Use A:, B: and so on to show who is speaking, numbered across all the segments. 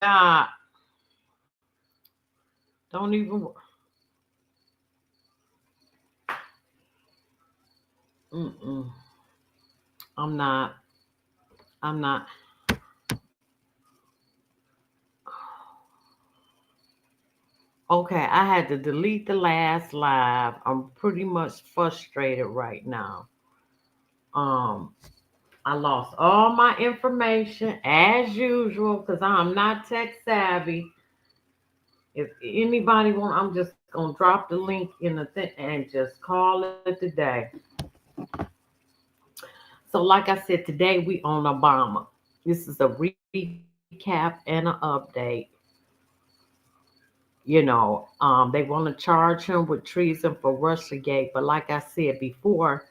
A: God, don't even. Mm-mm. I'm not. I'm not. Okay, I had to delete the last live. I'm pretty much frustrated right now. Um, I lost all my information as usual because I'm not tech savvy. If anybody want, I'm just gonna drop the link in the thing and just call it a day. So, like I said, today we on Obama. This is a recap and an update. They want to charge him with treason for Russiagate, but like I said before,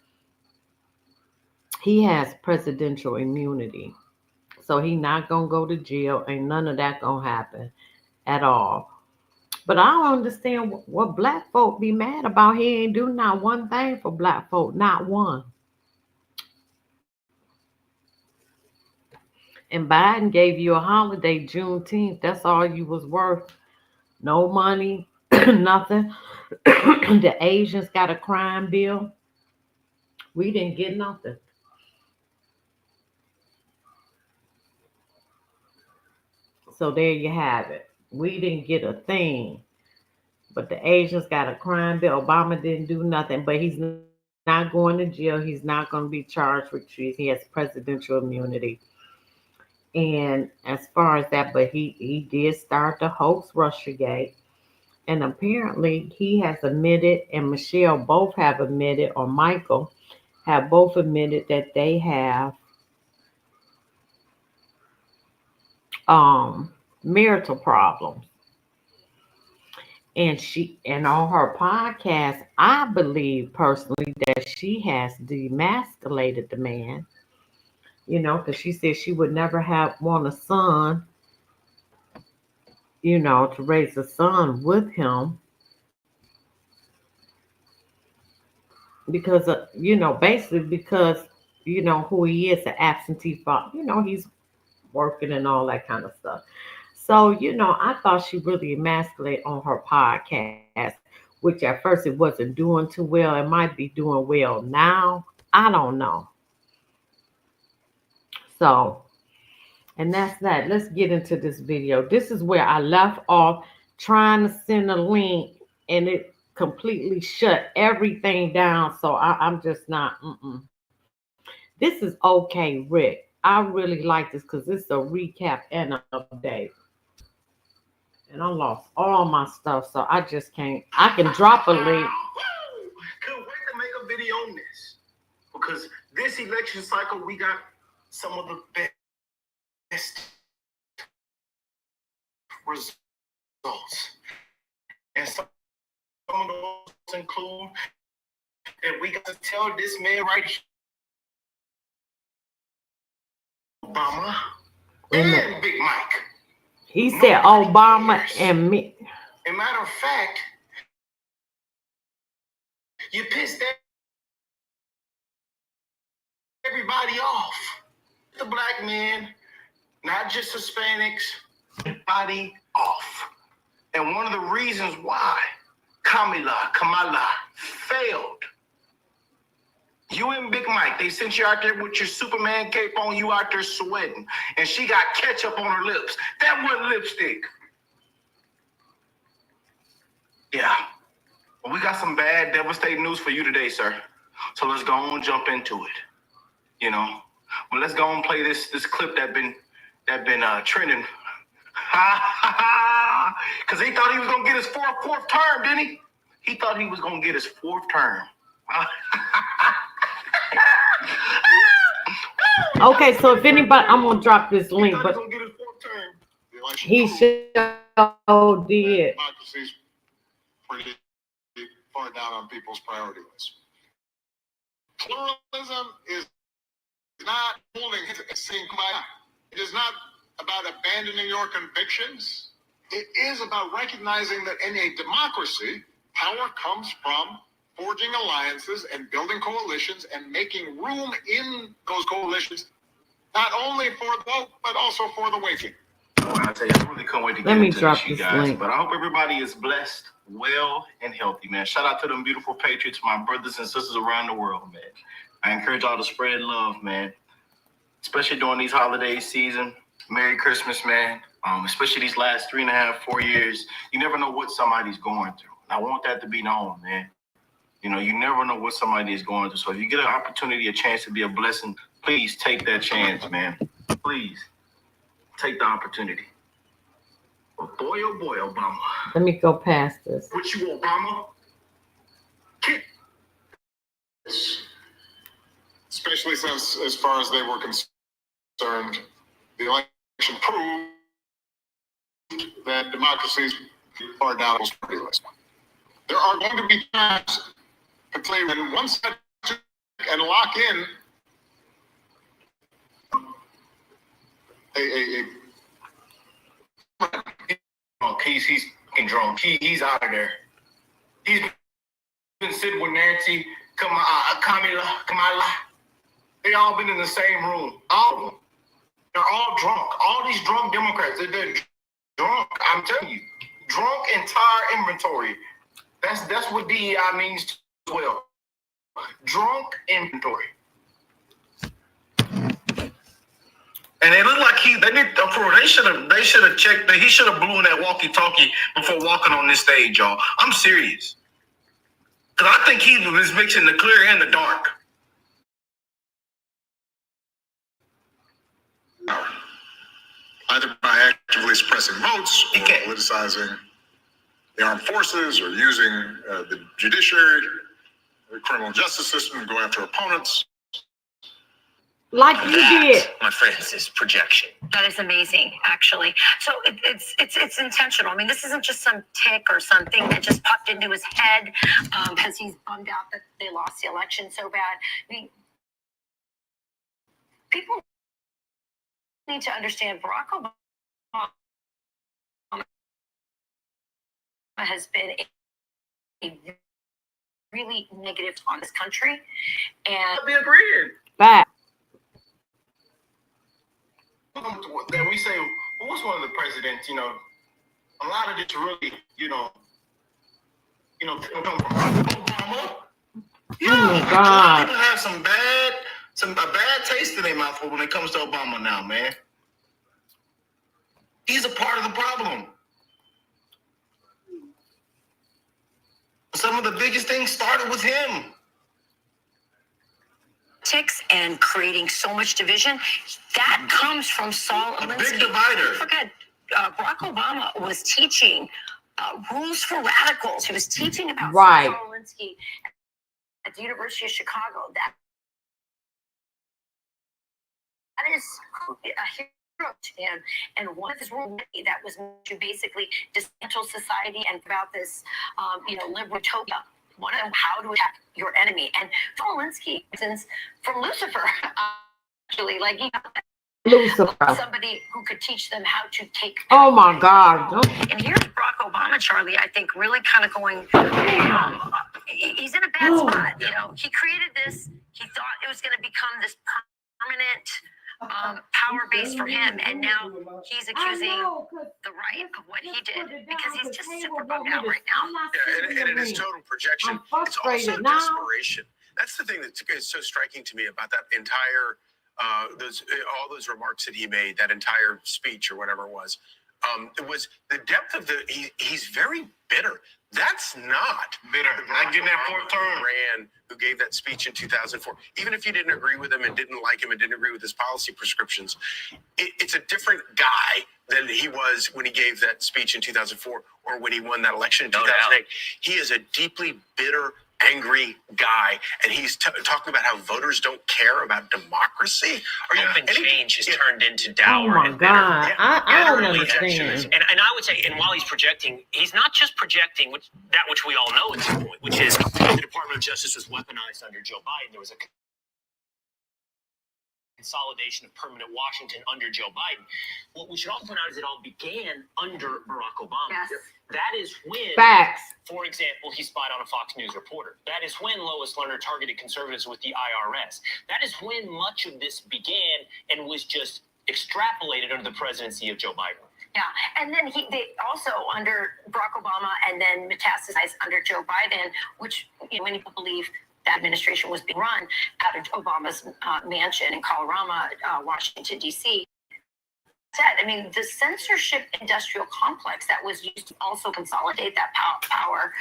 A: he has presidential immunity, so he not gonna go to jail. Ain't none of that gonna happen at all. But I don't understand what black folk be mad about. He ain't do not one thing for black folk, not one. And Biden gave you a holiday, Juneteenth. That's all you was worth. No money, nothing. The Asians got a crime bill. We didn't get nothing. So there you have it. We didn't get a thing. But the Asians got a crime bill. Obama didn't do nothing, but he's not going to jail. He's not going to be charged with treason. He has presidential immunity. And as far as that, but he did start the hoax Russiagate. And apparently he has admitted, and Michelle both have admitted, or Michael have both admitted that they have marital problems. And on her podcast, I believe personally that she has demasculated the man, because she said she would never have want a son, to raise a son with him because basically because who he is, an absentee father. He's working and all that kind of stuff. So, I thought she really emasculated on her podcast, which at first it wasn't doing too well. It might be doing well now. I don't know. So, and that's that. Let's get into this video. This is where I left off trying to send a link and it completely shut everything down. So I'm just not. This is okay, Rick. I really like this because it's a recap and an update. And I lost all my stuff, so I just can't. I can drop a link.
B: Couldn't wait to make a video on this because this election cycle we got some of the best results, and some of those include that we got to tell this man right here, Obama and Big Mike.
A: He said Obama and me.
B: As a matter of fact, you pissed everybody off. The black men, not just Hispanics, everybody off. And one of the reasons why Kamala failed. You and Big Mike, they sent you out there with your Superman cape on, you out there sweating. And she got ketchup on her lips. That wasn't lipstick. Yeah. Well, we got some bad, devastating news for you today, sir. So let's go on and jump into it. Well, let's go on and play this clip that been trending. Because he thought he was going to get his fourth term, didn't he? He thought he was going to get his fourth term.
A: Okay, so if anybody, I'm gonna drop this link, but he sure did.
C: Democracy's pretty far down on people's priority list. Pluralism is not holding it saying, it is not about abandoning your convictions. It is about recognizing that in a democracy, power comes from forging alliances and building coalitions and making room in those coalitions, not only for the vote, but also for the waking.
B: I tell you, I really can't wait to
A: Let
B: get
A: me
B: into
A: drop
B: this, you
A: this
B: guys.
A: link.
B: But I hope everybody is blessed, well, and healthy, man. Shout out to them beautiful Patriots, my brothers and sisters around the world, man. I encourage y'all to spread love, man. Especially during these holiday season. Merry Christmas, man. Especially these last 3.5, 4 years. You never know what somebody's going through. And I want that to be known, man. You know, you never know what somebody is going through. So if you get an opportunity, a chance to be a blessing, please take that chance, man. Please take the opportunity. But boy, oh boy, Obama.
A: Let me go past this.
B: What you, Obama?
C: Especially since, as far as they were concerned, the election proved that democracies are now party-less. There are going to be times, particularly when one side and lock in
B: He's drunk. He's out of there. He's been sitting with Nancy, Kamala. They all been in the same room. All of them. They're all drunk. All these drunk Democrats, they're drunk. I'm telling you, drunk entire inventory. That's what DEI means as well. Drunk inventory. And it looked like they should have checked. He should have blew that walkie-talkie before walking on this stage, y'all. I'm serious. Because I think he was mixing the clear and the dark.
C: either by actively suppressing votes or politicizing the armed forces or using the judiciary, the criminal justice system to go after opponents.
A: Like you did.
B: My friends, is projection.
D: That is amazing, actually. So it's intentional. I mean, this isn't just some tick or something that just popped into his head because he's bummed out that they lost the election so bad. I mean, people need to understand Barack Obama has been a really negative on this country, and
B: I'll be agreeing.
A: Back.
B: That we say, who's one of the presidents? You know, a lot of this really, come from Obama. Yeah,
A: Oh my God.
B: people have a bad taste in their mouth when it comes to Obama now, man. He's a part of the problem. Some of the biggest things started with him.
D: and creating so much division, that comes from Saul Alinsky.
B: Big divider.
D: Forget, Barack Obama was teaching rules for radicals. He was teaching about
A: Right.
D: Saul Alinsky at the University of Chicago. That is a hero to him. And one of his rules that was to basically dismantle society and about this, liberal utopia. One of them, how to attack your enemy. And Saul Alinsky, since from Lucifer, actually,
A: Lucifer.
D: somebody who could teach them how to take.
A: Oh my God.
D: And here's Barack Obama, Charlie, I think really kind of going, he's in a bad spot. You know, he created this, he thought it was going to become this permanent power base for him. And now he's accusing the right of what he did because he's just super bummed out right now.
E: Yeah, and it is total projection. It's also desperation. That's the thing that is so striking to me about that entire all those remarks that he made, that entire speech or whatever it was. It was the depth of he's very bitter. That's not
B: Bitter. Not getting that fourth term.
E: Who gave that speech in 2004. Even if you didn't agree with him and didn't like him and didn't agree with his policy prescriptions, it's a different guy than he was when he gave that speech in 2004 or when he won that election in 2008. He is a deeply bitter, angry guy, and he's talking about how voters don't care about democracy.
F: Open change has turned into dour.
A: Oh my
F: and bitter.
A: God. I don't
F: Projection.
A: understand.
F: And I would say, and while he's projecting, he's not just projecting that which we all know at this point, which is the Department of Justice was weaponized under Joe Biden. There was a consolidation of permanent Washington under Joe Biden. What we should also point out is it all began under Barack Obama.
D: Yes.
F: That is when,
A: Facts.
F: for example, he spied on a Fox News reporter. That is when Lois Lerner targeted conservatives with the IRS. That is when much of this began and was just extrapolated under the presidency of Joe Biden.
D: Yeah, and then they also under Barack Obama, and then metastasized under Joe Biden, which many people believe that administration was being run out of Obama's mansion in Colorado, Washington D.C. I mean, the censorship industrial complex that was used to also consolidate that power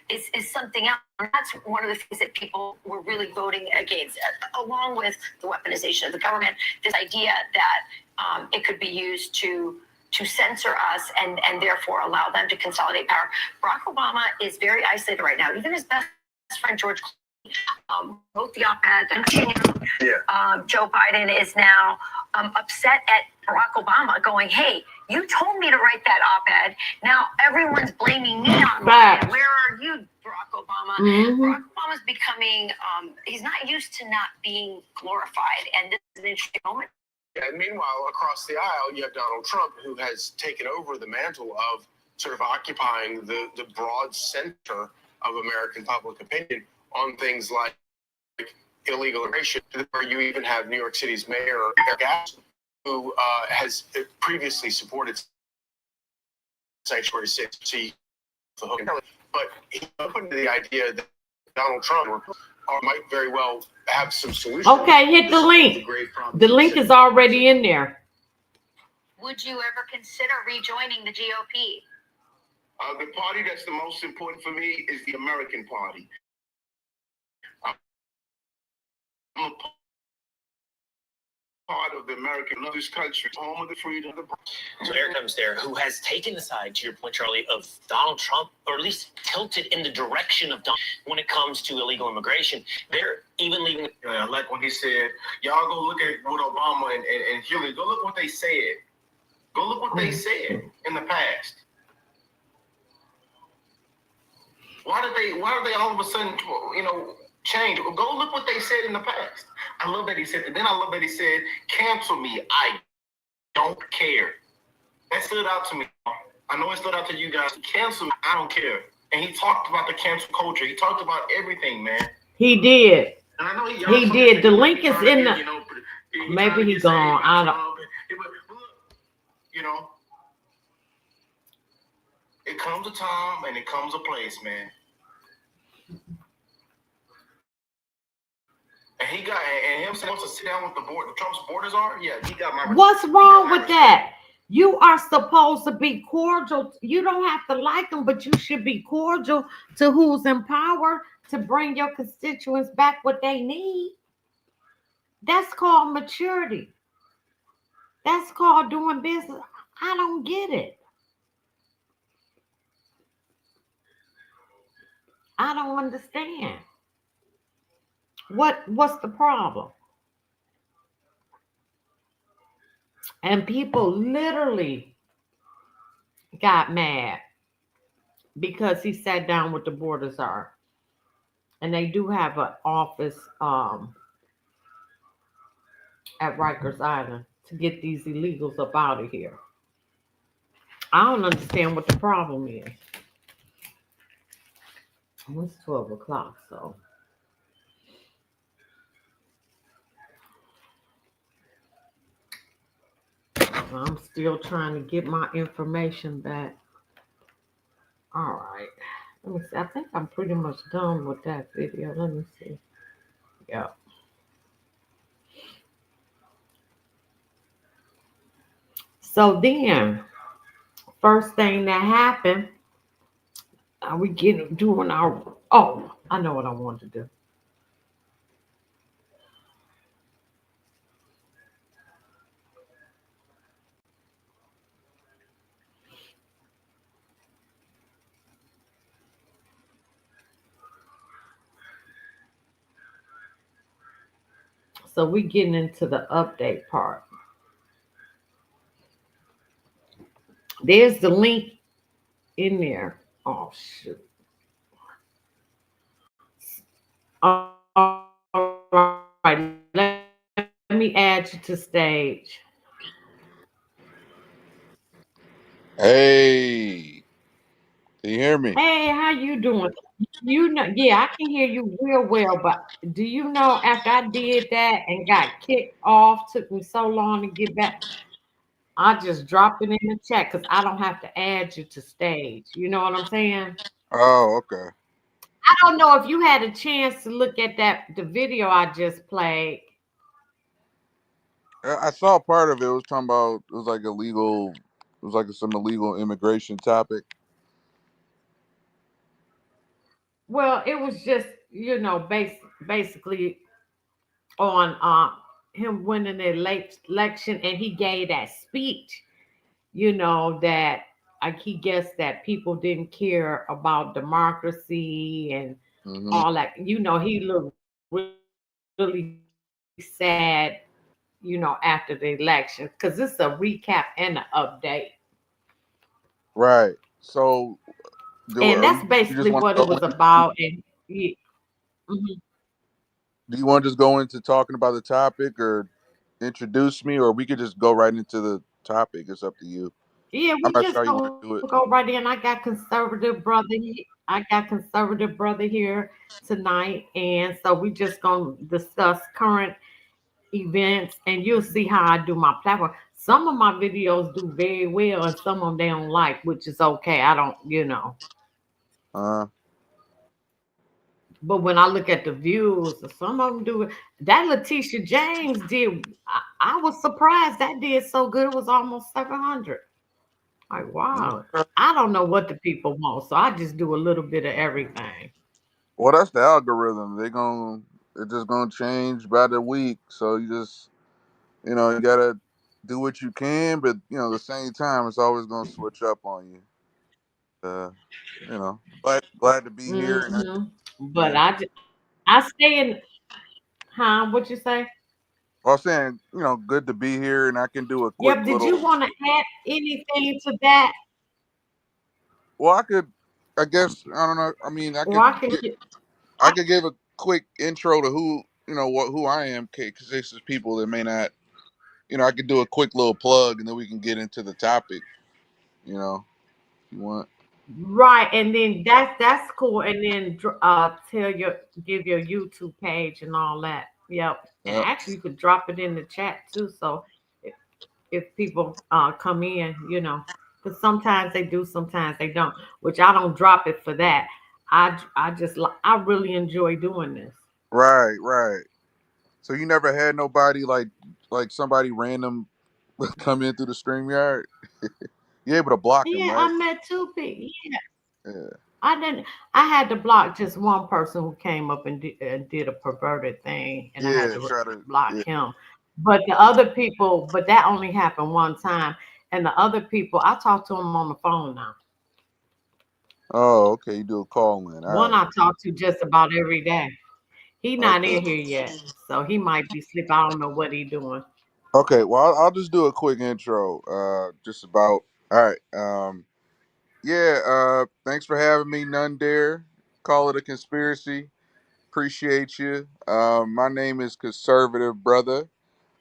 D: is something else. And that's one of the things that people were really voting against, along with the weaponization of the government. This idea that it could be used to censor us and therefore allow them to consolidate power. Barack Obama is very isolated right now. Even his best friend George Clooney wrote the op-ed. Joe Biden is now upset at Barack Obama, going, "Hey, you told me to write that op-ed. Now everyone's blaming me online. Where are you, Barack Obama?" Barack Obama's becoming, he's not used to not being glorified. And this is an interesting moment.
E: And meanwhile, across the aisle, you have Donald Trump, who has taken over the mantle of sort of occupying the broad center of American public opinion on things like illegal immigration, where you even have New York City's mayor, Eric Adams, who has previously supported sanctuary cities. But he opened to the idea that Donald Trump might very well have some solutions.
A: Okay, hit the link. The link is already in there.
D: Would you ever consider rejoining the GOP?
B: The party that's the most important for me is the American Party. I'm a part of the American love this country, home of the freedom.
F: So here comes there, who has taken the side, to your point, Charlie, of Donald Trump, or at least tilted in the direction of Donald when it comes to illegal immigration. They're even leaving.
B: Like when he said, y'all go look at what Obama and Hillary, go look what they said. Go look what they said in the past. Why did they all of a sudden, change? Go look what they said in the past. I love that he said that. Then I love that he said, cancel me. I don't care. That stood out to me. I know it stood out to you guys. Cancel me. I don't care. And he talked about the cancel culture. He talked about everything, man.
A: He did.
B: And I know
A: he did. The link is in the. Maybe he's gone. I don't.
B: It comes a time and it comes a place, man. And he got him supposed to sit down with the board. The Trump's borders are. Yeah, he got my.
A: What's wrong with that? You are supposed to be cordial. You don't have to like them, but you should be cordial to who's in power to bring your constituents back what they need. That's called maturity. That's called doing business. I don't get it. I don't understand. What's the problem? And people literally got mad because he sat down with the borders are. And they do have an office at Rikers Island to get these illegals up out of here. I don't understand what the problem is. It's 12 o'clock, so. I'm still trying to get my information back. All right. Let me see. I think I'm pretty much done with that video. Let me see. Yeah. So then, first thing that happened, are we doing our, oh, I know what I want to do. So we getting into the update part. There's the link in there. Oh, shoot. All right. Let me add you to stage.
G: Hey, can you hear me?
A: Hey, how you doing? Yeah, I can hear you real well, but do you know after I did that and got kicked off, took me so long to get back. I just drop it in the chat because I don't have to add you to stage. You know what I'm saying?
G: Oh, okay.
A: I don't know if you had a chance to look at the video I just played.
G: I saw part of it. It was talking about it was like illegal. It was like some illegal immigration topic.
A: Well, it was just, basically on him winning the election, and he gave that speech, that he guessed that people didn't care about democracy and
G: Hmm.
A: all that. He looked really sad, after the election, because it's a recap and an update.
G: Right. So,
A: And that's
G: you just
A: basically
G: want
A: what
G: to
A: it
G: go
A: was
G: into?
A: about. And mhm.
G: Do you want to just go into talking about the topic, or introduce me, or we could just go right into the topic? It's up to you.
A: Yeah,
G: I'm
A: we
G: not sure
A: just
G: how you want
A: gonna
G: to do it.
A: go right in. I got conservative brother here tonight, and so we just gonna discuss current events, and you'll see how I do my platform. Some of my videos do very well, and some of them they don't like, which is okay. I don't.
G: Uh,
A: But when I look at the views, some of them do. That Letitia James did. I was surprised that did so good. It was almost 700. Like, wow.
G: okay.
A: I don't know what the people want, so I just do a little bit of everything.
G: Well, that's the algorithm. They're just gonna change by the week. So you gotta do what you can, but at the same time, it's always gonna switch up on you. Uh, glad to be here, and I can,
A: Hmm. But
G: yeah.
A: I stay in. Huh? What you say?
G: I was saying, good to be here, and I can do a quick
A: Yep. Did you
G: little.
A: want to add anything to that,
G: Well, I could, I guess, I don't know. I mean,
A: or I can?
G: I could give a quick intro to who I am, because this is people that may not, I could do a quick little plug, and then we can get into the topic. If you want.
A: Right, and then that's cool, and then give your YouTube page and all that. Yep, and
G: Yeah.
A: actually you could drop it in the chat too. So if, if people come in, because sometimes they do, sometimes they don't. Which I don't drop it for that. I really enjoy doing this.
G: Right, right. So you never had nobody like somebody random come in through the StreamYard? You're able to block them,
A: Yeah,
G: right?
A: I met two people.
G: Yeah.
A: I didn't. I had to block just one person who came up and did a perverted thing, and I had
G: Yeah,
A: to
G: try to.
A: block
G: Yeah.
A: him. But the other people, but that only happened one time. And the other people, I talk to them on the phone now.
G: Oh, okay. You do a call in. All
A: One
G: right.
A: I talk to just about every day. He not
G: Okay.
A: in here yet, so he might be asleep. I don't know what he doing.
G: Okay. Well, I'll just do a quick intro. Just about. All right. Yeah. Thanks for having me, None Dare. Call it a conspiracy. Appreciate you. My name is Conservative Brother.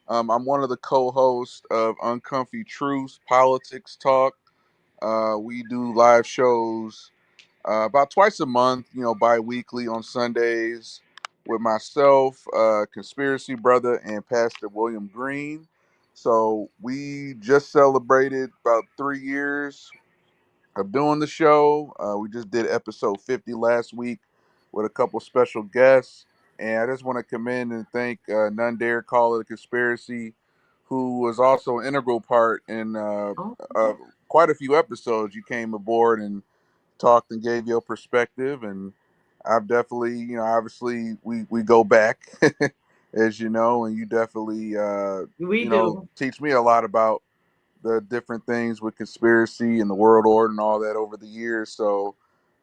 G: I'm one of the co-hosts of Uncomfy Truths Politics Talk. We do live shows about twice a month, bi-weekly on Sundays with myself, Conspiracy Brother, and Pastor William Green. So we just celebrated about 3 years of doing the show. We just did episode 50 last week with a couple special guests. And I just want to commend and thank None Dare Call It a Conspiracy, who was also an integral part in
A: Oh,
G: quite a few episodes. You came aboard and talked and gave your perspective. And I've definitely, obviously we go back, as you know, and you definitely,
A: we do.
G: teach me a lot about the different things with conspiracy and the world order and all that over the years. So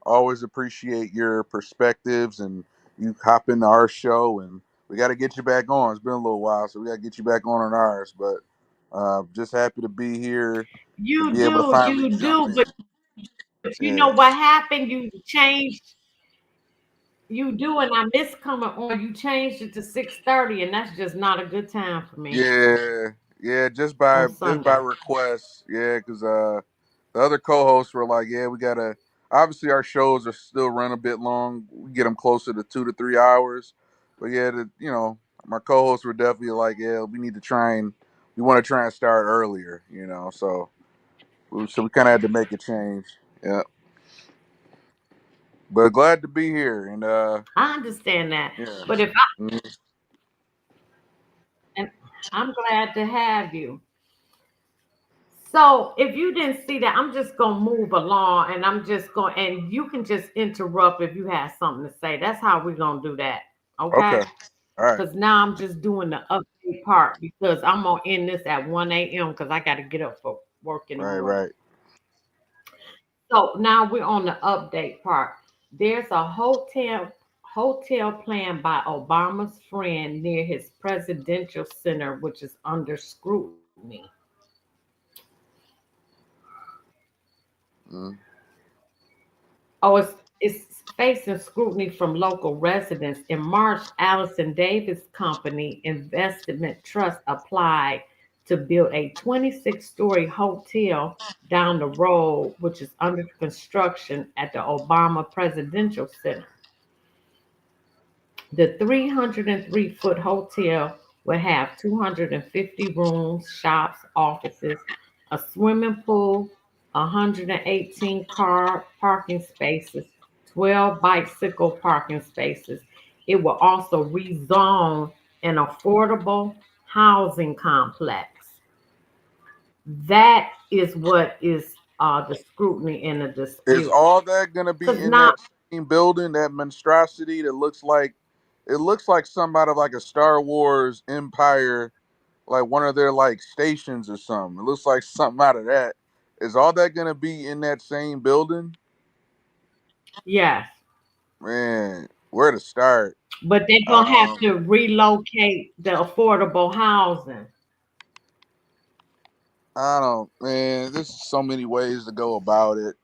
G: always appreciate your perspectives, and you hop into our show, and we got to get you back on. It's been a little while, so we got to get you back on ours. But just happy to be here and be able to finally
A: You
G: jump
A: do.
G: in.
A: But you
G: Yeah.
A: know what happened? You changed. You do, and I miss coming on. You changed it to 6:30, and that's just not a good time for me
G: Yeah, yeah,
A: on
G: just by
A: Sunday.
G: request. Yeah, because the other co-hosts were like, "Yeah, we gotta." Obviously, our shows are still run a bit long. We get them closer to 2 to 3 hours, but yeah, my co-hosts were definitely like, "Yeah, we need to try and you want to try and start earlier, so we kind of had to make a change. Yeah, but glad to be here, and
A: I understand that.
G: yeah.
A: But if
G: Mhm.
A: and I'm glad to have you. So if you didn't see that, I'm just gonna move along and I'm just going and you can just interrupt if you have something to say. That's how we're gonna do that.
G: Okay,
A: Okay?
G: all right,
A: Because now I'm just doing the update part because I'm gonna end this at 1 a.m. because I gotta get up for work in the
G: right,
A: morning.
G: right.
A: So now we're on the update part. There's a hotel planned by Obama's friend near his presidential center, which is under scrutiny.
G: Mm.
A: Oh, it's facing scrutiny from local residents. In March, Allison Davis Company Investment Trust applied to build a 26-story hotel down the road, which is under construction at the Obama Presidential Center. The 303-foot hotel will have 250 rooms, shops, offices, a swimming pool, 118 car parking spaces, 12 bicycle parking spaces. It will also rezone an affordable housing complex. That is what is the scrutiny and the
G: Is
A: dispute.
G: all that gonna be
A: Because
G: in
A: now,
G: that same building? That monstrosity that looks like some out of like a Star Wars Empire, like one of their like stations or something. It looks like something out of that. Is all that gonna be in that same building?
A: yes,
G: Man, where to start?
A: but they're gonna have
G: Um,
A: to relocate the affordable housing.
G: I don't, man. There's so many ways to go about it.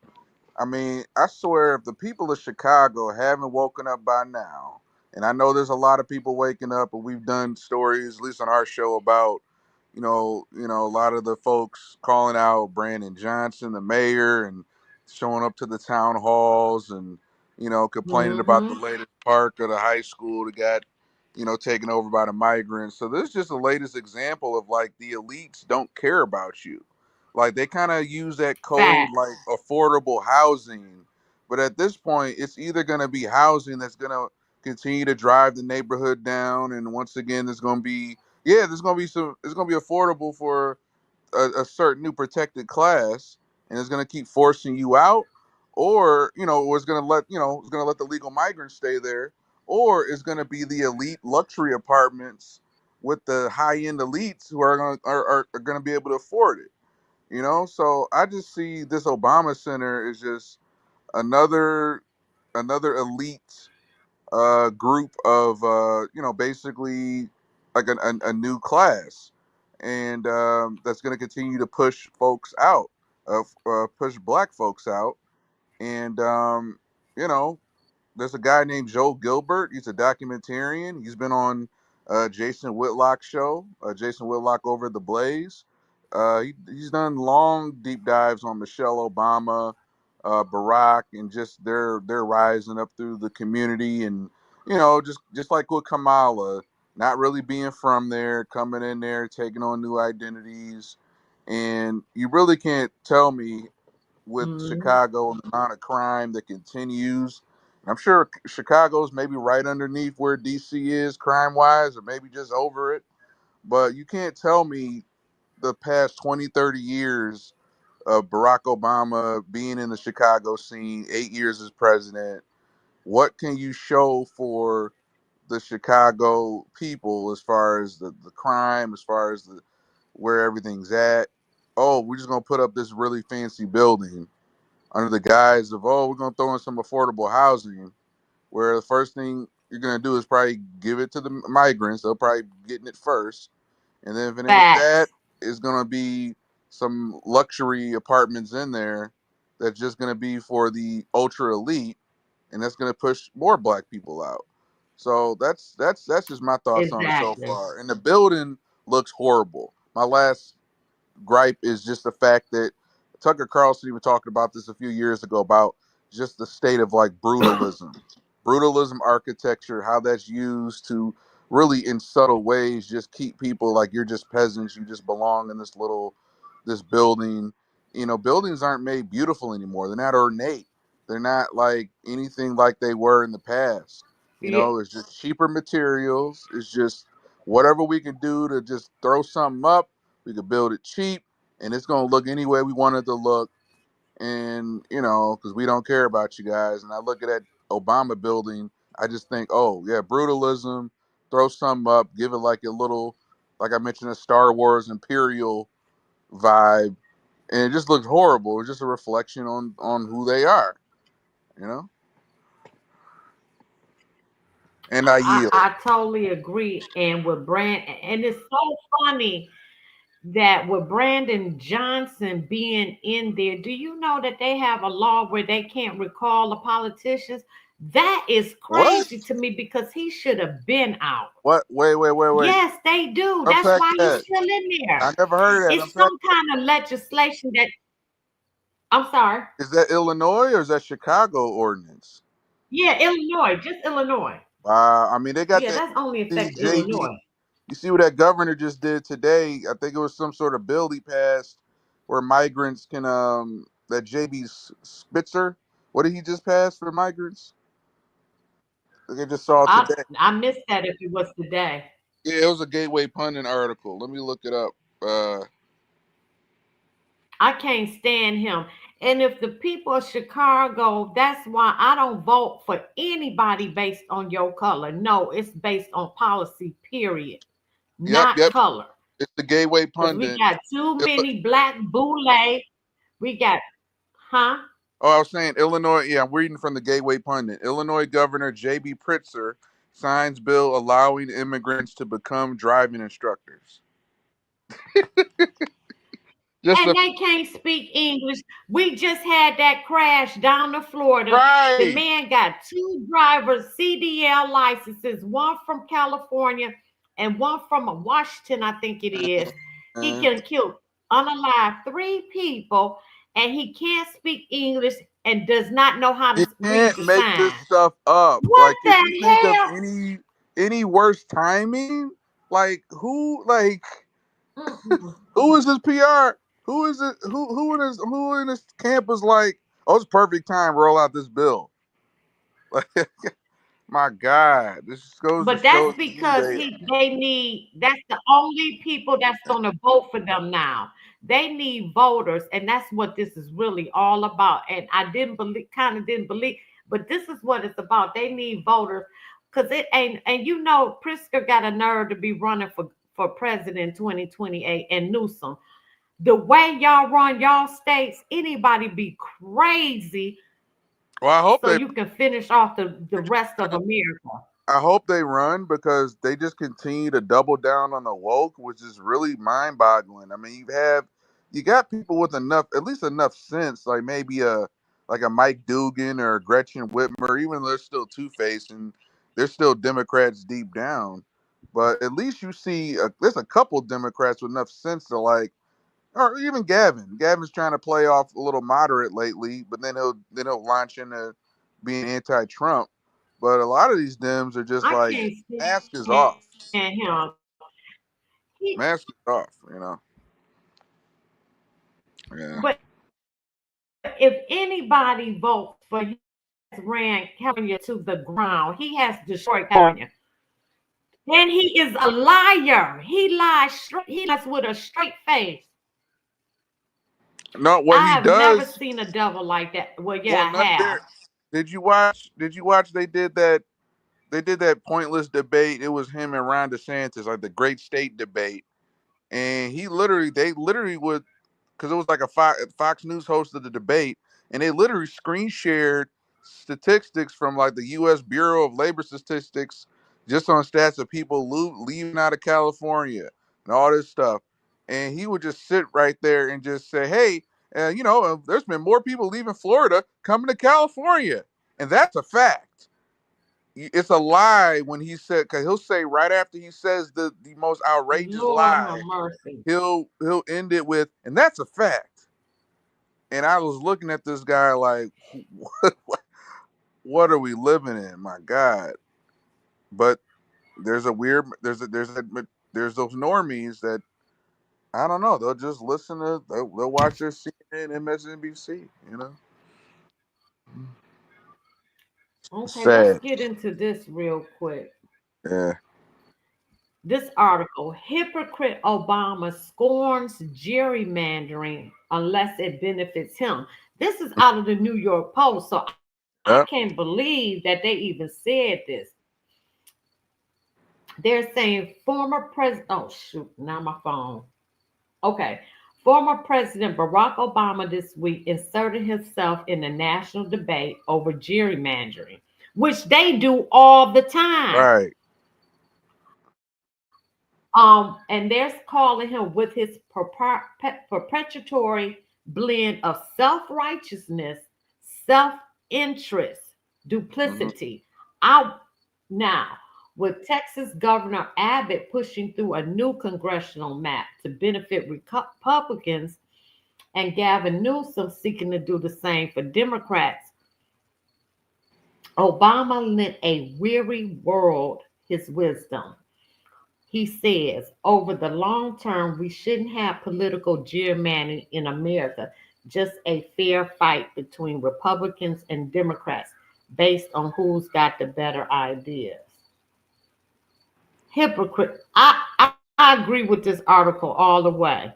G: I mean, I swear, if the people of Chicago haven't woken up by now, and I know there's a lot of people waking up, and we've done stories, at least on our show, about, a lot of the folks calling out Brandon Johnson, the mayor, and showing up to the town halls, and complaining about the
A: Hmm.
G: latest park or the high school that got, taken over by the migrants. So this is just the latest example of like the elites don't care about you. Like they kind of use that code
A: Fact.
G: like affordable housing, but at this point, it's either going to be housing that's going to continue to drive the neighborhood down, and once again, there's going to be there's going to be some, it's going to be affordable for a certain new protected class, and it's going to keep forcing you out, or it's going to let the legal migrants stay there, or it's going to be the elite luxury apartments with the high end elites who are going to be able to afford it. So I just see this Obama Center is just another elite group of basically like a new class, and that's going to continue to push folks out, push black folks out, and you know there's a guy named Joel Gilbert. He's a documentarian. He's been on Jason Whitlock's show, Jason Whitlock over the Blaze. He's done long deep dives on Michelle Obama, Barack, and just their rising up through the community, and just like with Kamala, not really being from there, coming in there, taking on new identities, and you really can't tell me with
A: Hmm.
G: Chicago and the amount of crime that continues. I'm sure Chicago's maybe right underneath where DC is crime wise, or maybe just over it. But you can't tell me the past 20, 30 years of Barack Obama being in the Chicago scene, 8 years as president. What can you show for the Chicago people as far as the crime, as far as where everything's at? Oh, we're just gonna put up this really fancy building under the guise of, oh, we're going to throw in some affordable housing, where the first thing you're going to do is probably give it to the migrants. They'll probably getting it first. And then if it ain't that,
A: Facts.
G: it's going to be some luxury apartments in there that's just going to be for the ultra elite, and that's going to push more black people out. So that's just my thoughts on it so
A: Exactly.
G: far. And the building looks horrible. My last gripe is just the fact that Tucker Carlson even talked about this a few years ago about just the state of like brutalism architecture, how that's used to really in subtle ways just keep people like you're just peasants. You just belong in this building. Buildings aren't made beautiful anymore. They're not ornate. They're not like anything like they were in the past.
A: Yeah,
G: It's just cheaper materials. It's just whatever we can do to just throw something up. We could build it cheap, and it's gonna look any way we want it to look. And because we don't care about you guys. And I look at that Obama building, I just think, oh yeah, brutalism. Throw something up, give it like a little, like I mentioned, a Star Wars Imperial vibe, and it just looked horrible. It's just a reflection on who they are, you know. And I yield.
A: I totally agree. And with and it's so funny that with Brandon Johnson being in there, do you know that they have a law where they can't recall the politicians? That is
G: What?
A: crazy to me because he should have been out.
G: What? Wait.
A: Yes, they do. That's
G: Unpack
A: why he's
G: that.
A: still in
G: I
A: there.
G: never heard of that.
A: It's
G: Unpack
A: some
G: that.
A: kind of legislation that I'm sorry.
G: Is that Illinois or is that Chicago ordinance?
A: Yeah, Illinois, just Illinois.
G: I mean, they got
A: Yeah,
G: that
A: that's only affect
G: JB.
A: Illinois.
G: You see what that governor just did today? I think it was some sort of bill he passed where migrants can that JB Spitzer. What did he just pass for migrants? I think I just saw it today.
A: I missed that if it was today.
G: Yeah, it was a Gateway Pundit article. Let me look it up.
A: I can't stand him. And if the people of Chicago, that's why I don't vote for anybody based on your color. No, it's based on policy, period, not
G: Yep.
A: color.
G: It's the Gateway
A: Because we
G: Pundit.
A: got too many black boule. We got, huh?
G: Oh, I was saying Illinois. Yeah, I'm reading from the Gateway Pundit. Illinois Governor J.B. Pritzker signs bill allowing immigrants to become driving instructors. Just
A: And
G: a
A: they can't speak English. We just had that crash down in Florida. The
G: right.
A: man got two drivers CDL licenses, one from California and one from Washington, I think it is. He
G: Uh,
A: can kill unalive three people, and he can't speak English and does not know how
G: you
A: to read
G: can't
A: the
G: make this
A: signs.
G: stuff up.
A: What
G: Like, can you
A: the
G: think of
A: hell?
G: any worse timing? Like who?
A: Mm-mm.
G: Who is this PR? Who is it? Who in this camp is like? Oh, it's perfect time. Roll out this bill. Like, my God, this just goes to
A: But
G: show
A: that's
G: to me
A: because they need that's the only people that's gonna vote for them now. They need voters, and that's what this is really all about. And I didn't believe, but this is what it's about. They need voters because it ain't and Pritzker got a nerve to be running for president 2028 and Newsom. The way y'all run y'all states, anybody be crazy
G: well, I hope
A: so
G: they
A: you can finish off the rest of America.
G: I hope they run because they just continue to double down on the woke, which is really mind boggling. I mean, you got people with at least enough sense, like maybe a Mike Dugan or a Gretchen Whitmer, even though they're still two faced and they're still Democrats deep down. But at least you see there's a couple Democrats with enough sense to like, or even Gavin. Gavin's trying to play off a little moderate lately, but then he'll launch into being anti-Trump. But a lot of these Dems are just
A: I
G: like
A: can't
G: mask is
A: stand
G: off,
A: him. He,
G: mask is off. Yeah.
A: but if anybody votes for him, ran California to the ground, he has destroyed California. Then he is a liar. He lies straight. He lies with a straight face.
G: No, what
A: I
G: he
A: have never
G: does.
A: seen a devil like that. Well,
G: Well,
A: yeah, I
G: not
A: have.
G: there. Did you watch? Did you watch? They did that. They did that pointless debate. It was him and Ron DeSantis, like the great state debate, and they literally would because it was like a Fox News hosted the debate, and they literally screen shared statistics from like the U.S. Bureau of Labor Statistics, just on stats of people leaving out of California and all this stuff. And he would just sit right there and just say, "Hey, there's been more people leaving Florida coming to California, and that's a fact." It's a lie when he said, because he'll say right after he says the most outrageous
A: Lord have
G: lie,
A: mercy.
G: he'll end it with, and that's a fact. And I was looking at this guy like, what are we living in? My God. But there's a weird there's those normies that I don't know. They'll just listen to they'll watch their CNN, MSNBC. You know,
A: Okay, let's
G: sad.
A: get into this real quick.
G: Yeah.
A: This article, hypocrite Obama scorns gerrymandering unless it benefits him. This is out of the New York Post, so I
G: Yep.
A: can't believe that they even said this. They're saying former president, oh shoot, now my phone. Okay. Former President Barack Obama this week inserted himself in the national debate over gerrymandering, which they do all the time.
G: Right.
A: And they're calling him with his perpetuatory blend of self-righteousness, self-interest,
G: Hmm.
A: duplicity. I now with Texas Governor Abbott pushing through a new congressional map to benefit Republicans and Gavin Newsom seeking to do the same for Democrats, Obama lent a weary world his wisdom. He says, over the long term, we shouldn't have political gerrymandering in America, just a fair fight between Republicans and Democrats based on who's got the better ideas. Hypocrite. I agree with this article all the way.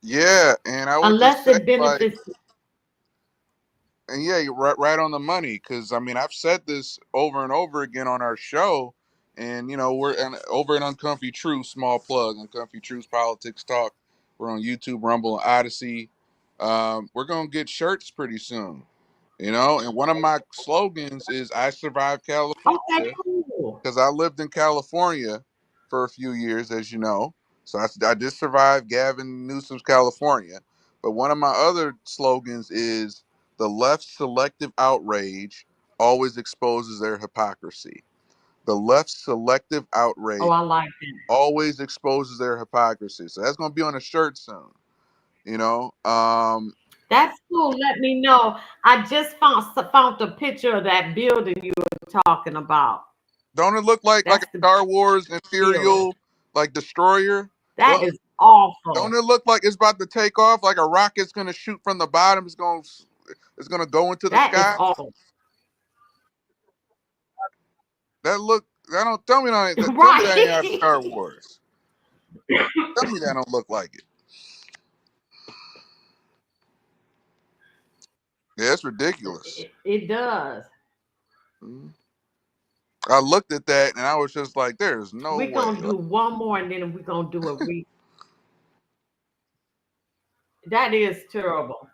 G: Yeah, and I would just
A: Unless
G: say
A: it
G: like,
A: benefits.
G: and yeah, you're right on the money. Because I mean, I've said this over and over again on our show, and you know, we're over at Uncomfy Truth. Small plug, Uncomfy Truth Politics Talk. We're on YouTube, Rumble, and Odyssey. We're gonna get shirts pretty soon. You know, and one of my slogans is "I survived
A: Okay,
G: California,"
A: cool.
G: because I lived in California for a few years, as you know. So I did survive Gavin Newsom's California. But one of my other slogans is the left's selective outrage always exposes their hypocrisy. The left's selective
A: Oh,
G: outrage
A: I like it.
G: always exposes their hypocrisy. So that's going to be on a shirt soon. You know,
A: That's cool. Let me know. I just found a picture of that building you were talking about.
G: don't it look like
A: That's
G: a
A: the
G: Star Wars
A: building.
G: Imperial like destroyer?
A: That
G: Don't
A: is awful.
G: Don't it look like it's about to take off? Like a rocket's gonna shoot from the bottom. It's gonna go into the
A: That is
G: sky.
A: awful.
G: That look. That don't tell me tell me that ain't out of
A: Right.
G: Star Wars. Tell me that don't look like it. Yeah, it's ridiculous.
A: It does.
G: Mhm. I looked at that and I was just like, "There's no
A: We're
G: way."
A: gonna do one more and then we're gonna do a that is terrible.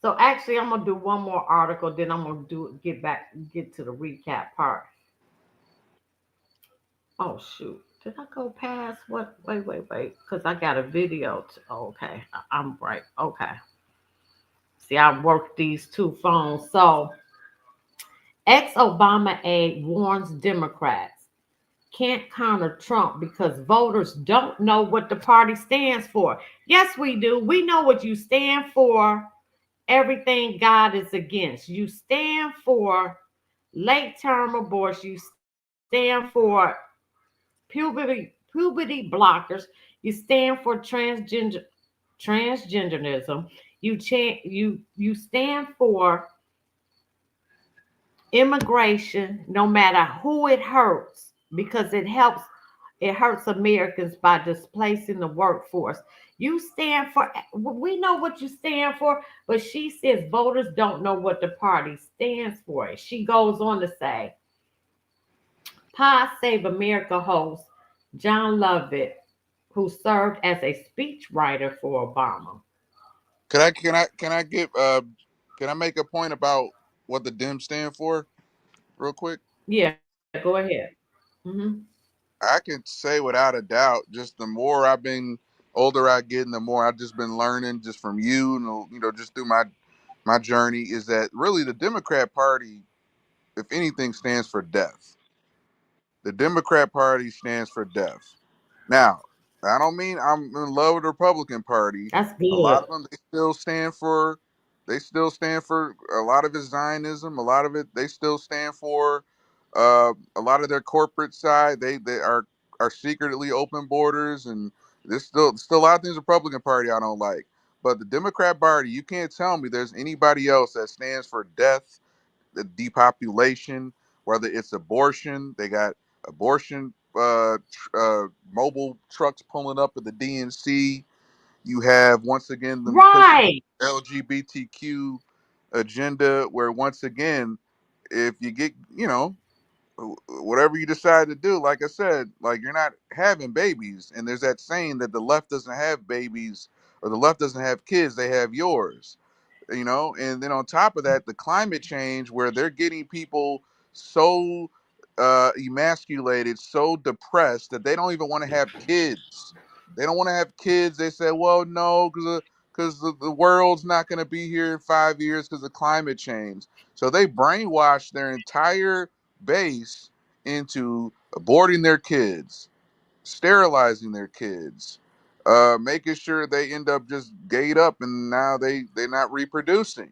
A: So actually I'm gonna do one more article, then I'm gonna get to the recap part. Oh shoot. Did I go past what? Wait. Because I got a video. Okay. I'm right. Okay. See, I worked these two phones. So, ex Obama aide warns Democrats can't counter Trump because voters don't know what the party stands for. Yes, we do. We know what you stand for. Everything God is against. You stand for late term abortion. You stand for puberty blockers. You stand for transgenderism. You stand for immigration, no matter who it hurts, because it hurts Americans by displacing the workforce. You stand for, we know what you stand for, but she says voters don't know what the party stands for. She goes on to say, Pod Save America host John Lovett, who served as a speechwriter for Obama.
G: Can I make a point about what the Dems stand for real quick?
A: Yeah, go ahead. Hmm.
G: I can say without a doubt, just the more I've been older I get, and the more I've just been learning just from you, and just through my journey, is that really the Democrat Party, if anything, stands for death. The Democrat Party stands for death. Now, I don't mean I'm in love with the Republican Party.
A: That's
G: A lot
A: good.
G: of them they still stand for a lot of it Zionism. A lot of it they still stand for A lot of their corporate side, they are secretly open borders, and there's still a lot of things Republican Party I don't like. But the Democrat Party, you can't tell me there's anybody else that stands for death, the depopulation, whether it's abortion. They got abortion mobile trucks pulling up at the DNC. You have once again them pushing
A: Right.
G: LGBTQ agenda, where once again, if you get, whatever you decide to do, like I said, like you're not having babies. And there's that saying that the left doesn't have babies, or the left doesn't have kids, they have yours. And then on top of that, the climate change, where they're getting people so emasculated, so depressed that they don't even want to have kids. They don't want to have kids. They say, well, no, because the world's not going to be here in 5 years because of climate change. So they brainwash their entire base into aborting their kids, sterilizing their kids, making sure they end up just gayed up, and now they're not reproducing,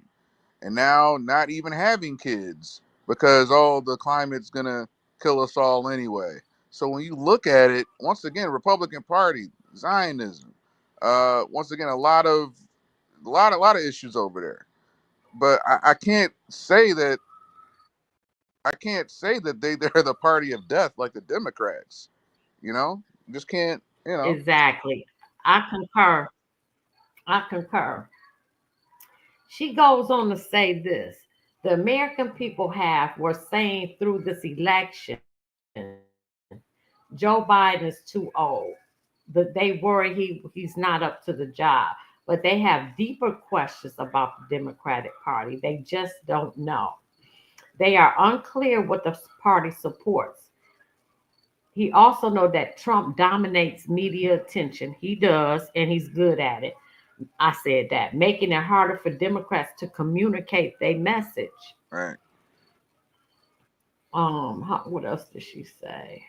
G: and now not even having kids because the climate's gonna kill us all anyway. So when you look at it, once again, Republican Party, Zionism, once again, a lot of issues over there. But I can't say that they're the party of death like the Democrats. Just can't.
A: Exactly. I concur. I concur. She goes on to say this: the American people have were saying through this election, Joe Biden is too old. They worry he's not up to the job. But they have deeper questions about the Democratic Party. They just don't know. They are unclear what the party supports. He also know that Trump dominates media attention. He does, and he's good at it. I said that, making it harder for Democrats to communicate their message.
G: Right.
A: What else did she say?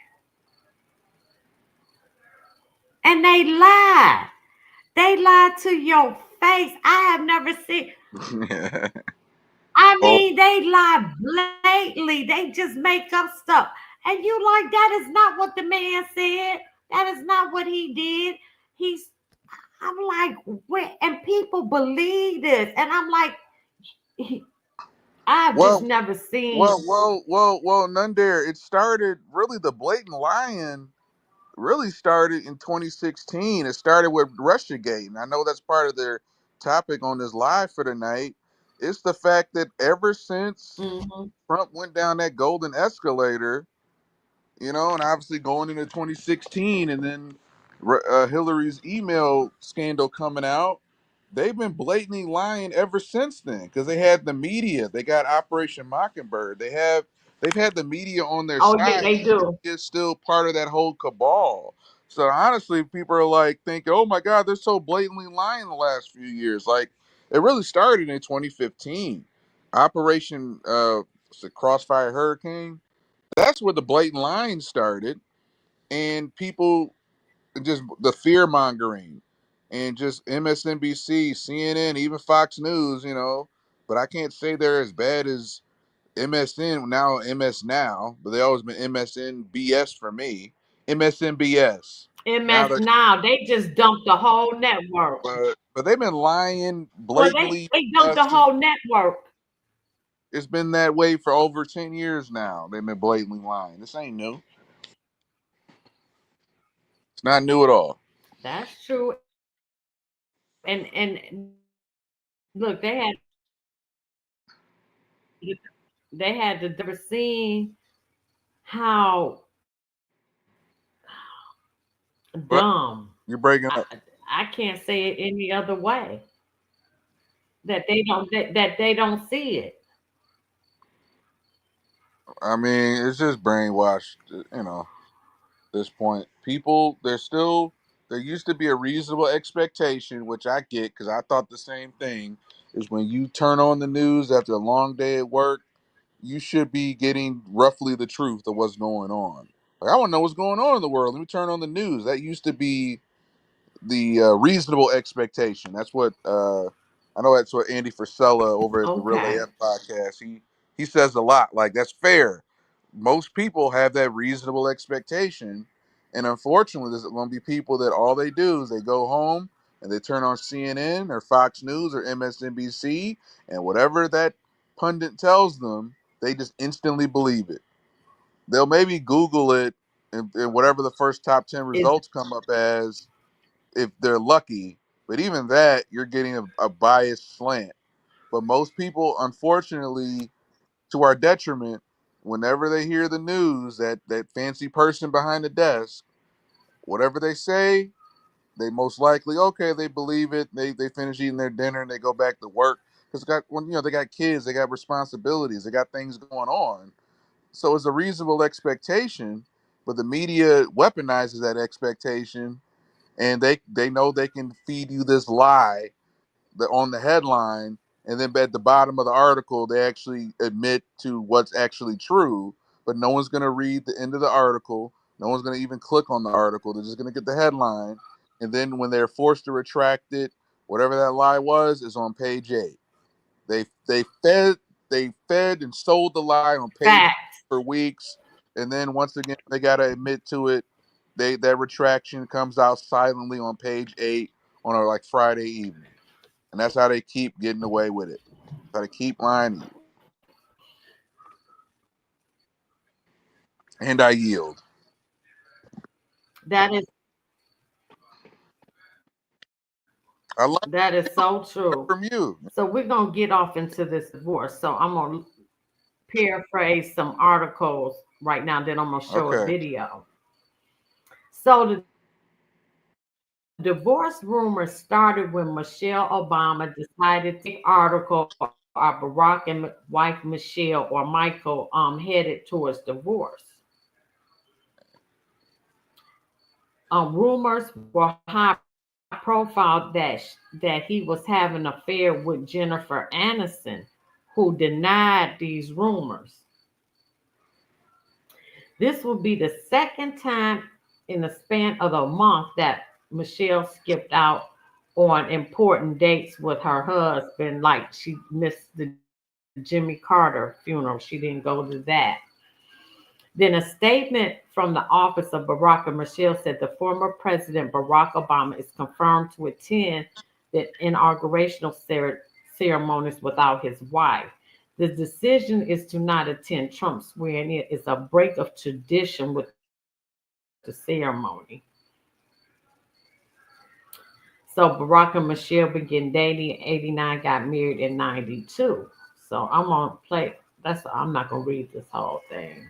A: And they lie. They lie to your face. I have never seen. I
G: Oh,
A: mean, they lie blatantly. They just make up stuff, and you like that is not what the man said. That is not what he did. He's. I'm like, where? And people believe this, and I'm like, I've just
G: well,
A: never seen.
G: well, Nundare. It started really the blatant lying. Really started in 2016. It started with Russiagate, and I know that's part of their topic on this live for tonight. It's the fact that ever since
A: Mhm.
G: Trump went down that golden escalator, and obviously going into 2016, and then Hillary's email scandal coming out, they've been blatantly lying ever since then because they had the media. They got Operation Mockingbird. They've had the media on their
A: Oh yeah,
G: side.
A: they do.
G: It's still part of that whole cabal. So honestly, people are like thinking, "Oh my God, they're so blatantly lying the last few years." Like it really started in 2015, Operation what's it, Crossfire Hurricane. That's where the blatant lying started, and people just the fear mongering, and just MSNBC, CNN, even Fox News. But I can't say they're as bad as MSN now, MS Now, but they always been MSN BS for me. MSN BS. Now
A: MS
G: they're
A: now they just dumped the whole network.
G: but they've been lying
A: Well, they
G: blatantly.
A: they dumped the whole network.
G: It's been that way for over 10 years now. They've been blatantly lying. This ain't new. It's not new at all.
A: That's true. And look, they had to seen how
G: But
A: dumb.
G: you're breaking up.
A: I can't say it any other way. That they don't see it.
G: I mean, it's just brainwashed. This point, people, there used to be a reasonable expectation, which I get because I thought the same thing. Is when you turn on the news after a long day at work, you should be getting roughly the truth of what's going on. Like, I want to know what's going on in the world. Let me turn on the news. That used to be the reasonable expectation. That's what I know. That's what Andy Frisella over at the Real
A: Okay.
G: AF podcast. He says a lot. Like that's fair. most people have that reasonable expectation. And unfortunately, there's going to be people that all they do is they go home and they turn on CNN or Fox News or MSNBC, and whatever that pundit tells them, they just instantly believe it. They'll maybe Google it, and whatever the first top 10
A: Is
G: results come up as, if they're lucky. But even that, you're getting a biased slant. But most people, unfortunately, to our detriment, whenever they hear the news that fancy person behind the desk, whatever they say, they most likely, okay, they believe it. They finish eating their dinner and they go back to work because they got kids, they got responsibilities, they got things going on. So it's a reasonable expectation, but the media weaponizes that expectation, and they know they can feed you this lie on the headline, and then at the bottom of the article they actually admit to what's actually true, but no one's going to read the end of the article. No one's going to even click on the article. They're just going to get the headline, and then when they're forced to retract it, whatever that lie was is on page 8. They fed and sold the lie on page 8
A: facts.
G: for weeks, and then once again they got to admit to it. That retraction comes out silently on page 8 on a like Friday evening, and that's how they keep getting away with it. That's how they keep lying to you. And I yield.
A: That is
G: I learned
A: that is so true.
G: from you.
A: So we're gonna get off into this divorce. So I'm gonna paraphrase some articles right now. Then I'm gonna show a
G: Okay.
A: video. So the divorce rumors started when Michelle Obama decided to take article of Barack and wife Michelle or Michael headed towards divorce. Rumors were high profile that he was having an affair with Jennifer Aniston, who denied these rumors. This will be the second time in the span of a month that Michelle skipped out on important dates with her husband, like she missed the Jimmy Carter funeral. She didn't go to that. Then a statement from the office of Barack and Michelle said the former President Barack Obama is confirmed to attend the inaugurational ceremonies without his wife. The decision is to not attend Trump's swearing in is a break of tradition with the ceremony. So Barack and Michelle began dating in 89, got married in 92. So I'm gonna play I'm not gonna read this whole thing.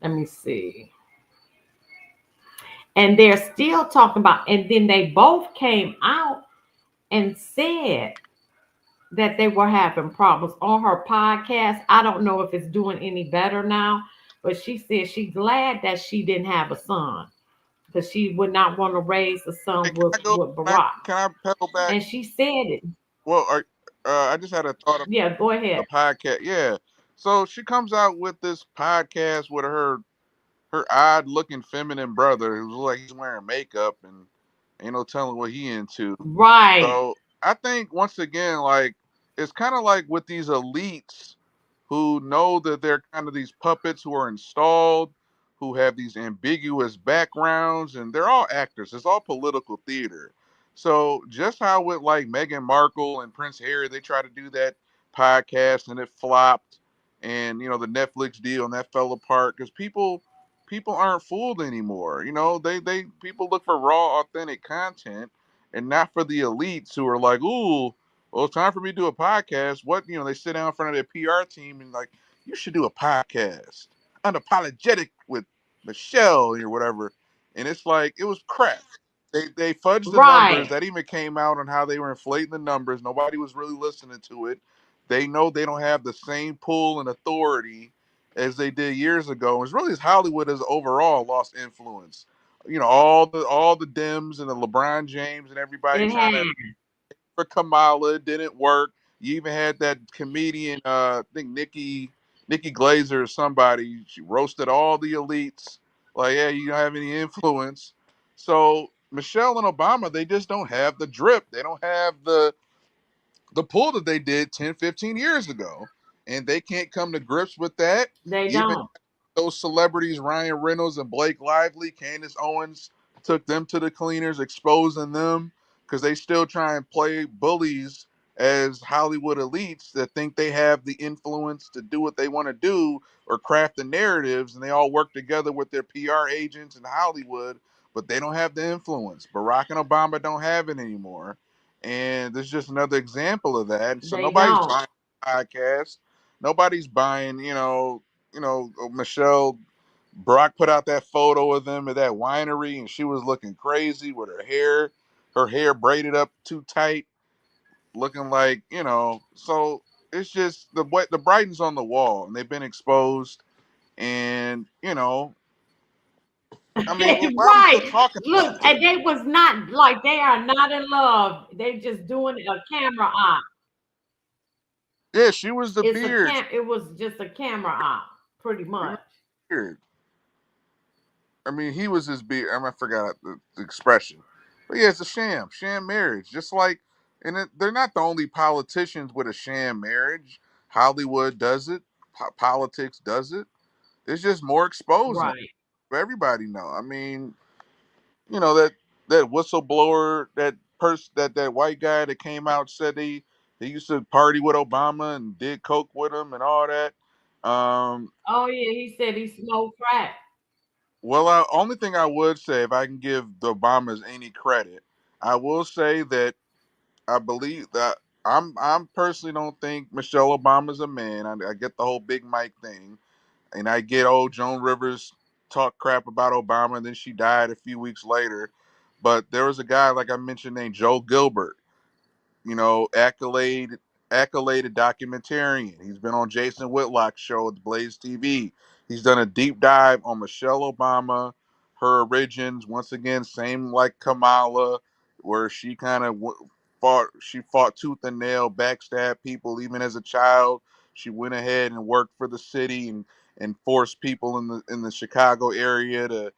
A: Let me see. And they're still talking about, and then they both came out and said that they were having problems on her podcast. I don't know if it's doing any better now, but she said she's glad that she didn't have a son because she would not want to raise a
G: Hey,
A: son
G: can I go?
A: with
G: Can I,
A: Barack.
G: can I pedal back?
A: And she said it.
G: Well, I just had a thought of
A: Yeah, go ahead.
G: a podcast. Yeah. So she comes out with this podcast with her odd looking feminine brother who looks like he's wearing makeup and ain't no telling what he into.
A: Right.
G: So I think once again, like it's kind of like with these elites who know that they're kind of these puppets who are installed, who have these ambiguous backgrounds, and they're all actors. It's all political theater. So just how with like Meghan Markle and Prince Harry, they try to do that podcast and it flopped, and the Netflix deal and that fell apart because people aren't fooled anymore. They people look for raw, authentic content and not for the elites who are like, ooh, well, it's time for me to do a podcast. What, they sit down in front of their PR team and like, you should do a podcast. Unapologetic with Michelle or whatever. And it's like, it was crap. They fudged the numbers.
A: Right.
G: That even came out on how they were inflating the numbers. Nobody was really listening to it. They know they don't have the same pull and authority as they did years ago. It's really as Hollywood has overall lost influence. All the Dems and the LeBron James and everybody
A: It
G: trying
A: had.
G: to for Kamala. It didn't work. You even had that comedian, I think Nikki Glazer or somebody. She roasted all the elites. Like, yeah, you don't have any influence. So Michelle and Obama, they just don't have the drip. They don't have the pull that they did 10, 15 years ago. And they can't come to grips with that.
A: They
G: Even
A: don't.
G: those celebrities, Ryan Reynolds and Blake Lively, Candace Owens, took them to the cleaners, exposing them because they still try and play bullies as Hollywood elites that think they have the influence to do what they want to do or craft the narratives, and they all work together with their PR agents in Hollywood, but they don't have the influence. Barack and Obama don't have it anymore. And this is just another example of that. And so
A: They
G: nobody's
A: don't.
G: buying podcasts. Nobody's buying, Michelle Brock put out that photo of them at that winery, and she was looking crazy with her hair braided up too tight, looking like, So it's just the Brighton's on the wall, and they've been exposed. And I mean, why are we still
A: Right.
G: talking about
A: Look,
G: this?
A: and they was not like they are not in love. They just doing a camera op.
G: Yeah, she was the beard.
A: It was just a camera op, pretty
G: She was
A: much.
G: beard. I mean, he was his beard. I forgot the expression, but yeah, it's a sham marriage. Just like, and they're not the only politicians with a sham marriage. Hollywood does it. Politics does it. It's just more exposed now.
A: Right.
G: Everybody know. I mean, that whistleblower, that white guy that came out said he used to party with Obama and did coke with him and all that.
A: Oh yeah, he said he smoked crack.
G: Well, only thing I would say, if I can give the Obamas any credit, I will say that I believe that I'm personally don't think Michelle Obama's a man. I get the whole Big Mike thing, and I get old Joan Rivers talk crap about Obama, and then she died a few weeks later. But there was a guy, like I mentioned, named Joe Gilbert, accoladed documentarian. He's been on Jason Whitlock's show at Blaze TV. He's done a deep dive on Michelle Obama, her origins. Once again, same like Kamala, where she kind of fought tooth and nail, backstabbed people even as a child. She went ahead and worked for the city and forced people in the Chicago area to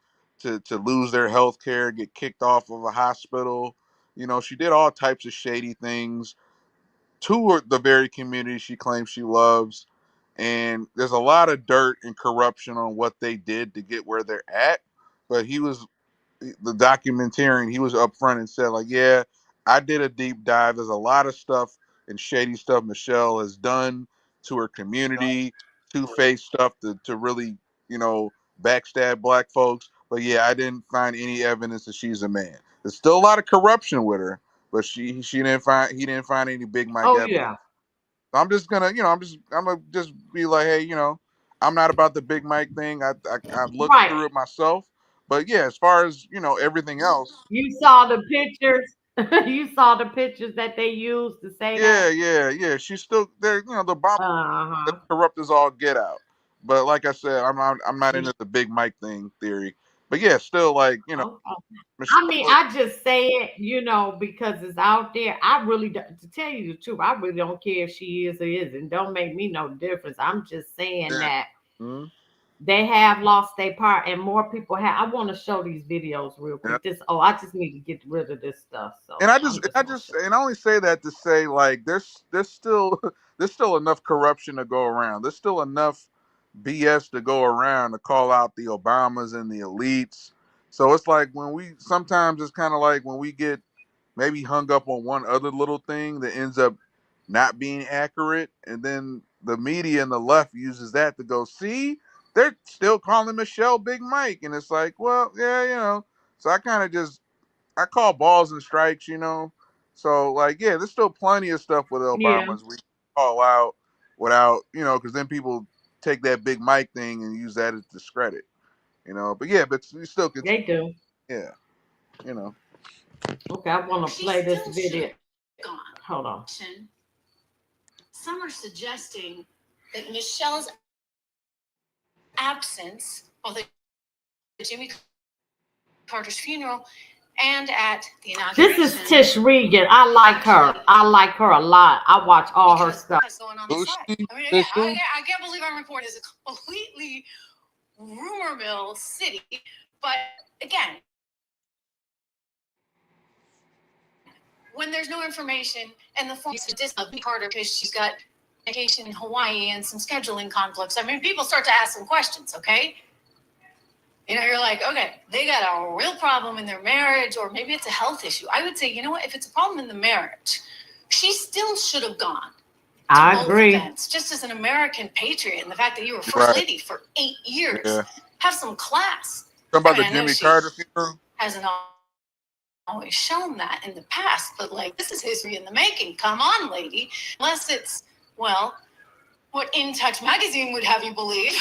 G: lose their health care, get kicked off of a hospital. She did all types of shady things to the very community she claims she loves. And there's a lot of dirt and corruption on what they did to get where they're at. But the documentarian, he was upfront and said, like, yeah, I did a deep dive. There's a lot of stuff and shady stuff Michelle has done to her community, two-faced stuff to really, backstab black folks. But yeah, I didn't find any evidence that she's a man. There's still a lot of corruption with her, but he didn't find any Big Mike
A: Oh
G: evidence.
A: yeah.
G: So I'm just gonna, I'm gonna just be like, hey, I'm not about the Big Mike thing. I looked
A: Right.
G: through it myself. But yeah, as far as everything else,
A: You saw the pictures. You saw the pictures that they used to say that.
G: yeah. She's still there. The bomb is
A: Uh-huh.
G: corrupt as all get out. But like I said, I'm not
A: She
G: into the Big Mike thing theory. But yeah, still like
A: okay. I mean,
G: Michelle.
A: I just say it, because it's out there. I really, to tell you the truth, I really don't care if she is or isn't. Don't make me no difference. I'm just saying
G: Yeah.
A: that
G: Mhm.
A: they have lost their part, and more people have. I want to show these videos real
G: Yeah.
A: quick. I just need to get rid of this stuff.
G: And
A: So
G: I
A: I'm
G: just,
A: just gonna show.
G: and I only say that to say like there's still there's still enough corruption to go around. There's still enough BS to go around to call out the Obamas and the elites. So it's like sometimes it's kind of like when we get maybe hung up on one other little thing that ends up not being accurate, and then the media and the left uses that to go, see, they're still calling Michelle Big Mike, and it's like, well, yeah. So I call balls and strikes. So like, yeah, there's still plenty of stuff with
A: Yeah,
G: Obamas we call out without, because then people take that Big Mike thing and use that as discredit. But yeah, but we still could,
A: they do.
G: yeah, you know.
A: Okay, I want to play this video. Hold on.
D: Some are suggesting that Michelle's absence, both at Jimmy Carter's funeral and at the inauguration.
A: This is Tish Regan. I like her. I like her a lot. I watch all her stuff.
D: What's going on the
G: Who's
D: side.
G: she?
D: I mean,
G: Tish who?
D: I can't believe I'm reporting this is a completely rumor mill city. But again, when there's no information and the form of Carter because she's got vacation in Hawaii and some scheduling conflicts. I mean, people start to ask some questions, okay? You know, you're like, okay, they got a real problem in their marriage, or maybe it's a health issue. I would say, you know what, if it's a problem in the marriage, she still should have gone to
A: I
D: both
A: agree.
D: events, just as an American patriot, and the fact that you were first
G: Right.
D: lady for 8 years.
G: Yeah.
D: Have some class.
G: Talking
D: I
G: about
D: mean,
G: the
D: I know
G: Jimmy
D: she
G: Carter funeral.
D: hasn't always shown that in the past, but like, this is history in the making. Come on, lady. Unless it's, well, what In Touch magazine would have you believe.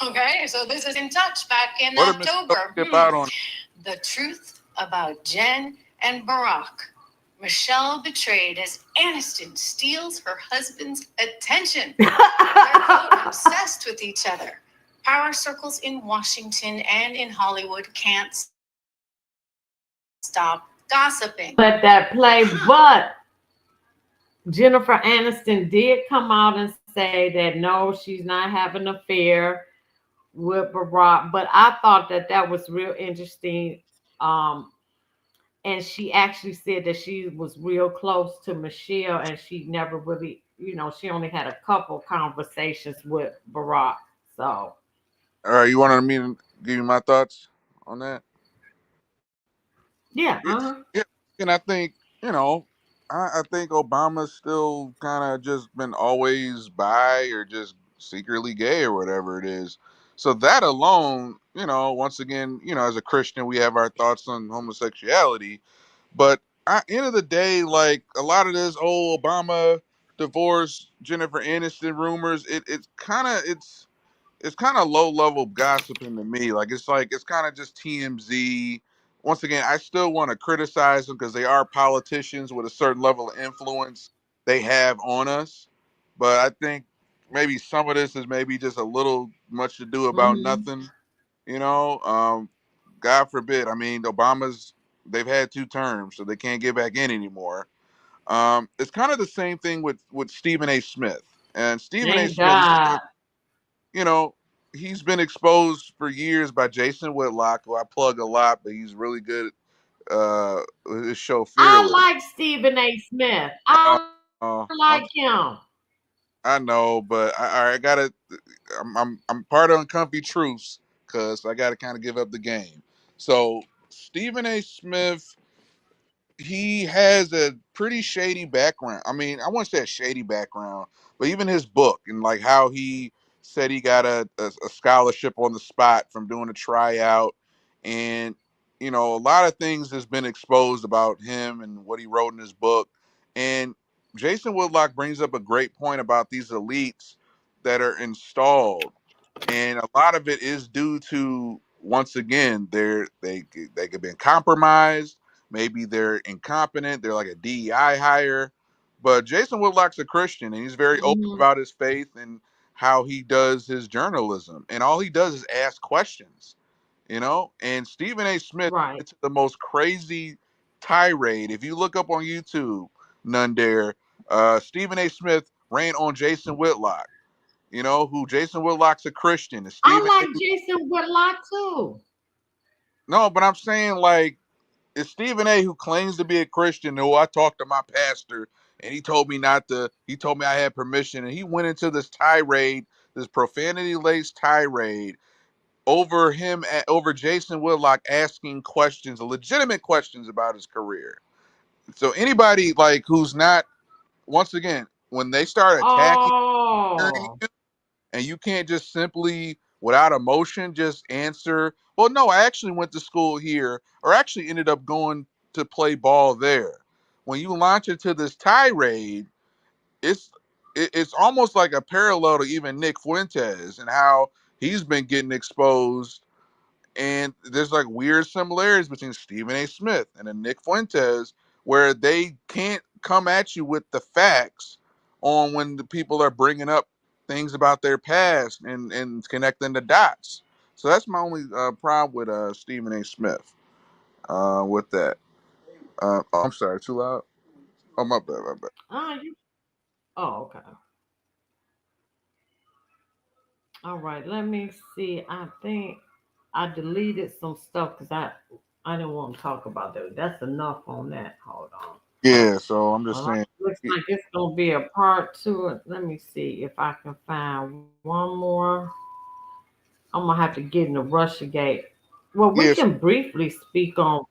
D: Okay, so this is In Touch back in
G: What did Mr.
D: October.
G: Skip out on?
D: The truth about Jen and Barack. Michelle betrayed as Aniston steals her husband's attention. They're quote, obsessed with each other. Power circles in Washington and in Hollywood can't stop gossiping.
A: Let that play, but Jennifer Aniston did come out and say that no, she's not having an affair with Barack. But I thought that that was real interesting. Um, and she actually said that she was real close to Michelle, and she never really, she only had a couple conversations with Barack. So
G: All right, you wanted me to give you my thoughts on that?
A: yeah,
G: Yeah, yeah. And I think I think Obama's still kind of just been always bi or just secretly gay or whatever it is. So that alone, once again, as a Christian, we have our thoughts on homosexuality. But at the end of the day, like a lot of this old Obama divorce, Jennifer Aniston rumors, it's kind of low level gossiping to me. Like it's kind of just TMZ. Once again, I still want to criticize them because they are politicians with a certain level of influence they have on us. But I think maybe some of this is maybe just a little much to do about
A: hmm
G: nothing. You know, God forbid. I mean, they've had 2 terms, so they can't get back in anymore. It's kind of the same thing with Stephen A. Smith. And Stephen A.
A: thank
G: Smith,
A: God.
G: you know, he's been exposed for years by Jason Whitlock, who I plug a lot, but he's really good with his show
A: I
G: Fearless.
A: like Stephen A. Smith.
G: Uh,
A: I like
G: I'm,
A: him.
G: I know, but I gotta. I'm part of Uncomfy Truths because I gotta kind of give up the game. So Stephen A. Smith, he has a pretty shady background. I mean, I won't say a shady background, but even his book and like how he said he got a scholarship on the spot from doing a tryout. And, a lot of things has been exposed about him and what he wrote in his book. And Jason Woodlock brings up a great point about these elites that are installed. And a lot of it is due to, once again, they could been compromised. Maybe they're incompetent. They're like a DEI hire. But Jason Woodlock's a Christian, and he's very open
A: hmm
G: about his faith and how he does his journalism. And all he does is ask questions, And Stephen A. Smith,
A: Right.
G: it's the most crazy tirade. If you look up on YouTube, none dare, Stephen A. Smith ran on Jason Whitlock, who Jason Whitlock's a Christian. And Stephen
A: I
G: A.
A: like Jason Whitlock too.
G: No, but I'm saying like it's Stephen A. who claims to be a Christian, who I talked to my pastor and he told me not to, he told me I had permission, and he went into this tirade, this profanity laced tirade over Jason Whitlock asking questions, legitimate questions about his career. So anybody like who's not, once again, when they start attacking
A: Oh.
G: you, and you can't just simply without emotion just answer, well, no, I actually went to school here or actually ended up going to play ball there. When you launch into this tirade, it's it's almost like a parallel to even Nick Fuentes and how he's been getting exposed. And there's like weird similarities between Stephen A. Smith and then Nick Fuentes, where they can't come at you with the facts on when the people are bringing up things about their past and connecting the dots. So that's my only problem with Stephen A. Smith with that. Oh, I'm sorry, too loud. Oh, my bad, my bad.
A: You. Oh, okay. All right. Let me see. I think I deleted some stuff because I didn't want to talk about that. That's enough on that. Hold on.
G: Yeah, so I'm just
A: Well,
G: saying.
A: looks like it's gonna be a part two. Let me see if I can find one more. I'm gonna have to get into Russiagate. Well, we
G: Yes.
A: can briefly speak on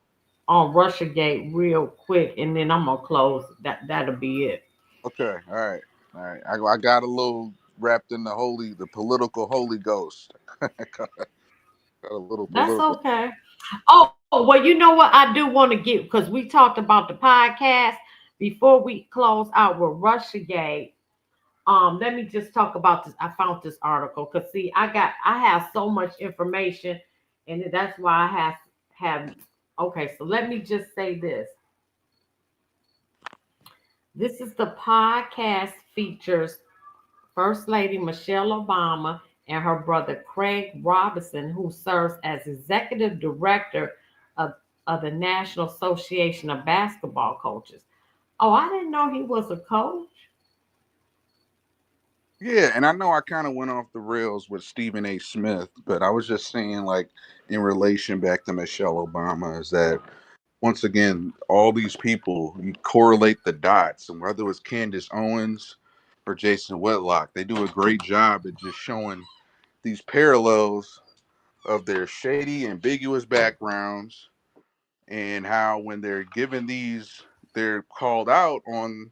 A: Russiagate real quick, and then I'm gonna close. That'll be it.
G: Okay. All right. All right. I got a little wrapped in the political holy ghost. got a little
A: That's
G: political.
A: okay. Oh, well, you know what I do want to get because we talked about the podcast before we close out with Russiagate. Let me just talk about this. I found this article because see, I have so much information, and that's why I have. Okay, so let me just say this. This is the podcast features First Lady Michelle Obama and her brother Craig Robinson, who serves as executive director of, of the National Association of Basketball Coaches. Oh, I didn't know he was a coach.
G: Yeah, and I know I kind of went off the rails with Stephen A. Smith, but I was just saying, like, in relation back to Michelle Obama, is that once again, all these people, you correlate the dots, and whether it was Candace Owens or Jason Whitlock, they do a great job at just showing these parallels of their shady, ambiguous backgrounds, and how when they're given these, they're called out on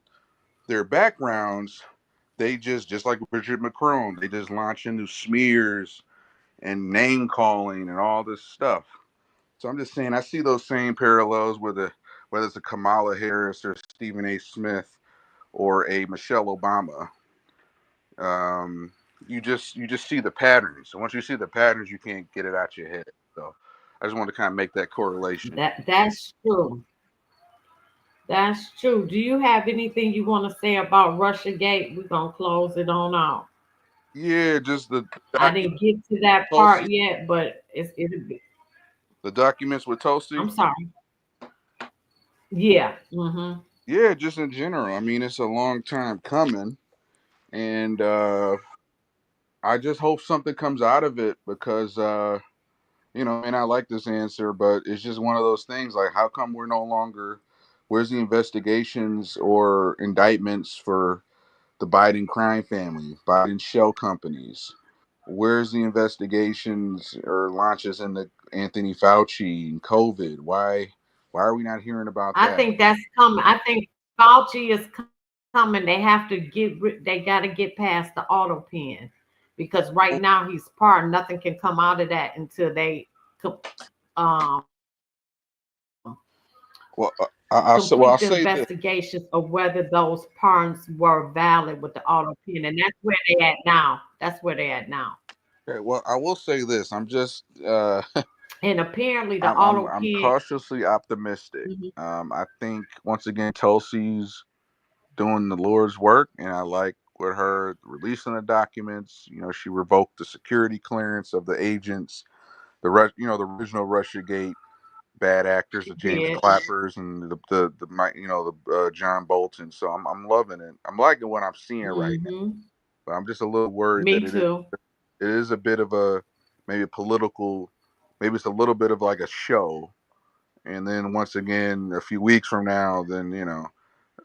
G: their backgrounds. They just like Richard McCrone, they just launch into smears and name calling and all this stuff. So I'm just saying, I see those same parallels with whether it's a Kamala Harris or Stephen A. Smith or a Michelle Obama. Um, you just see the patterns. So once you see the patterns, you can't get it out your head. So I just want to kind of make that correlation.
A: That's true. That's true. Do you have anything you want to say about Russiagate? We're gonna close it on out.
G: Yeah, just the
A: I
G: document
A: didn't get to that
G: Tulsi,
A: part yet, but it'll be.
G: the documents with Tulsi.
A: I'm sorry. Yeah. Mm-hmm.
G: Yeah, just in general. I mean, it's a long time coming, and I just hope something comes out of it because and I like this answer, but it's just one of those things. Like, how come we're no longer? Where's the investigations or indictments for the Biden crime family, Biden shell companies? Where's the investigations or launches into Anthony Fauci and COVID? Why are we not hearing about
A: I
G: that?
A: think that's coming. I think Fauci is coming. They have to they got to get past the auto pen because right now he's pardoned. Nothing can come out of that until they um
G: Well,
A: complete the
G: I'll say this.
A: investigations of whether those pardons were valid with the auto pen, and that's where they at now. That's where they at now.
G: Okay, well, I will say this. I'm just
A: And apparently, the
G: I'm
A: auto pen.
G: cautiously optimistic. I think once again Tulsi's doing the Lord's work, and I like with her releasing the documents. She revoked the security clearance of the agents, the original Russiagate bad actors, the
A: She
G: James
A: did.
G: Clappers and the John Bolton. So I'm loving it. I'm liking what I'm seeing right now,
A: Mm-hmm.
G: but I'm just a little worried that
A: Me too.
G: it is a bit of a maybe a political, maybe it's a little bit of like a show, and then once again a few weeks from now, then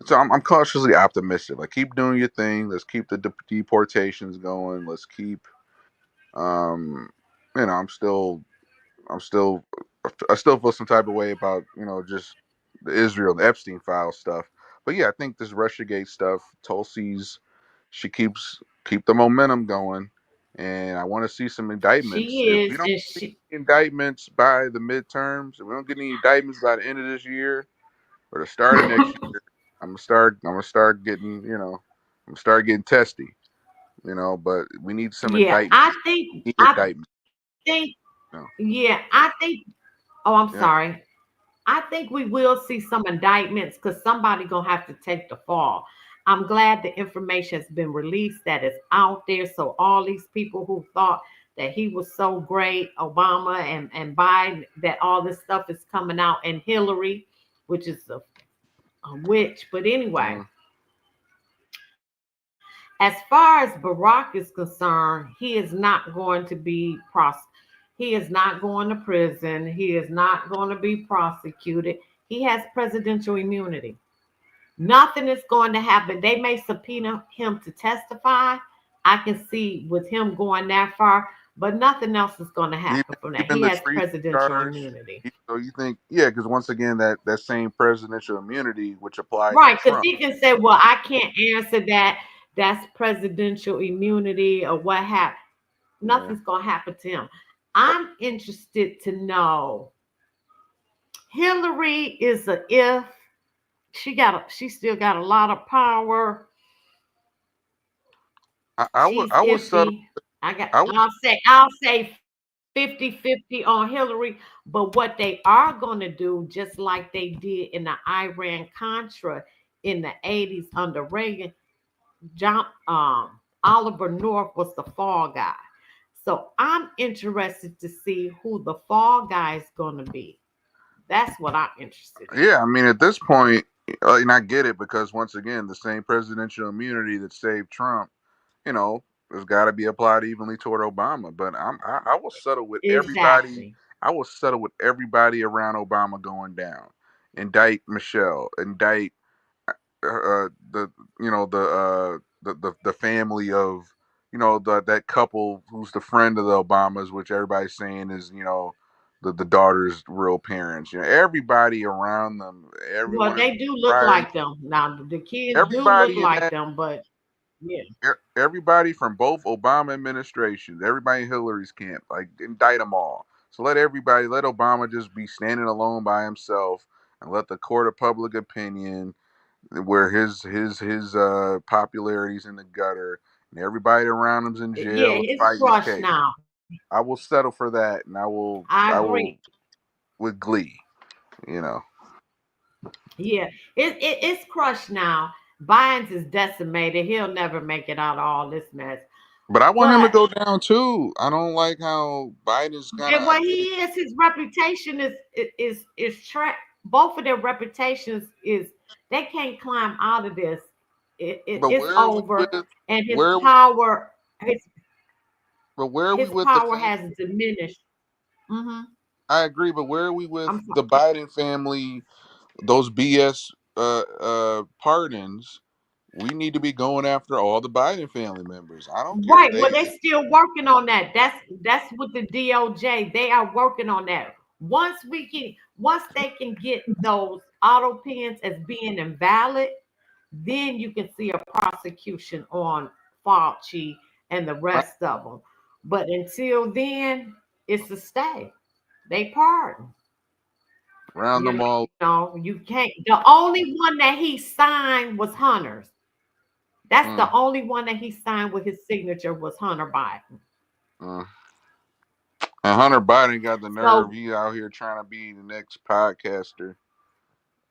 G: so I'm cautiously optimistic. Like, keep doing your thing. Let's keep the deportations going. Let's keep, um, I'm still, I still feel some type of way about, just the Israel, the Epstein file stuff. But yeah, I think this Russiagate stuff, Tulsi's, she keep the momentum going, and I want to see some indictments.
A: She
G: If we
A: is,
G: don't
A: and
G: see
A: she.
G: indictments by the midterms, if we don't get any indictments by the end of this year or the start of next year, I'm gonna start getting, I'm gonna start getting testy, but we need some
A: Yeah,
G: indictments. We need indictments.
A: think,
G: You know?
A: yeah, I think. Oh, I'm
G: Yeah.
A: sorry. I think we will see some indictments because somebody gonna have to take the fall. I'm glad the information has been released that is out there. So all these people who thought that he was so great, Obama and Biden, that all this stuff is coming out, and Hillary, which is a witch. But anyway,
G: Uh,
A: as far as Barack is concerned, he is not going to be he is not going to prison. He is not going to be prosecuted. He has presidential immunity. Nothing is going to happen. They may subpoena him to testify. I can see with him going that far, but nothing else is going to happen from that.
G: Even
A: He
G: the
A: has
G: treason
A: presidential
G: charge.
A: immunity.
G: So you think, yeah, because once again, that same presidential immunity which applied to
A: Right, because
G: Trump.
A: he can say, well, I can't answer that. That's presidential immunity or what happened.
G: Yeah,
A: Nothing's going to happen to him. I'm interested to know Hillary is a if. She still got a lot of power.
G: I
A: She's
G: would settle.
A: iffy. I got
G: I would.
A: I'll say 50-50 on Hillary, but what they are going to do, just like they did in the Iran Contra in the 80s under Reagan, John Oliver North was the fall guy. So I'm interested to see who the fall guy is going to be. That's what I'm interested in.
G: Yeah, I mean, at this point, and I get it because once again, the same presidential immunity that saved Trump, has got to be applied evenly toward Obama. But I will settle with everybody.
A: Exactly.
G: I will settle with everybody around Obama going down. Indict Michelle. Indict the the family of that couple who's the friend of the Obamas, which everybody's saying is the daughter's real parents. Everybody around them,
A: Well,
G: everyone,
A: they do look
G: everybody,
A: like them. Now, the kids do look
G: everybody in
A: like
G: that,
A: them, but yeah.
G: everybody from both Obama administrations, everybody in Hillary's camp, like indict them all. So let Obama just be standing alone by himself, and let the court of public opinion where his popularity's in the gutter and everybody around him's in
A: Yeah,
G: jail
A: it's
G: fighting his
A: crushed
G: case.
A: now.
G: I will settle for that, and
A: I
G: I
A: agree.
G: will with glee, you know.
A: Yeah, it's crushed now. Biden's is decimated. He'll never make it out of all this mess.
G: But I want him to
A: But
G: go down too. I don't like how Biden's kind of.
A: and
G: I
A: what he
G: think,
A: is, his reputation both of their reputations is they can't climb out of this.
G: but
A: It's
G: where are we
A: over,
G: with
A: and
G: where?
A: his
G: But where are we
A: his
G: with the
A: power
G: family?
A: has diminished. Hmm.
G: I agree, but where are we with
A: I'm
G: the
A: sorry.
G: Biden family? Those BS pardons. We need to be going after all the Biden family members. I don't care.
A: Right. Well, they're still working on that. That's with the DOJ. They are working on that. Once they can get those auto pens as being invalid, then you can see a prosecution on Fauci and the rest of them. But until then, it's a stay. They pardon.
G: round them all.
A: You can't. The only one that he signed was Hunter's. That's
G: Mm,
A: the only one that he signed with his signature was Hunter Biden.
G: mm. And Hunter Biden got the nerve.
A: So
G: He out here trying to be the next podcaster.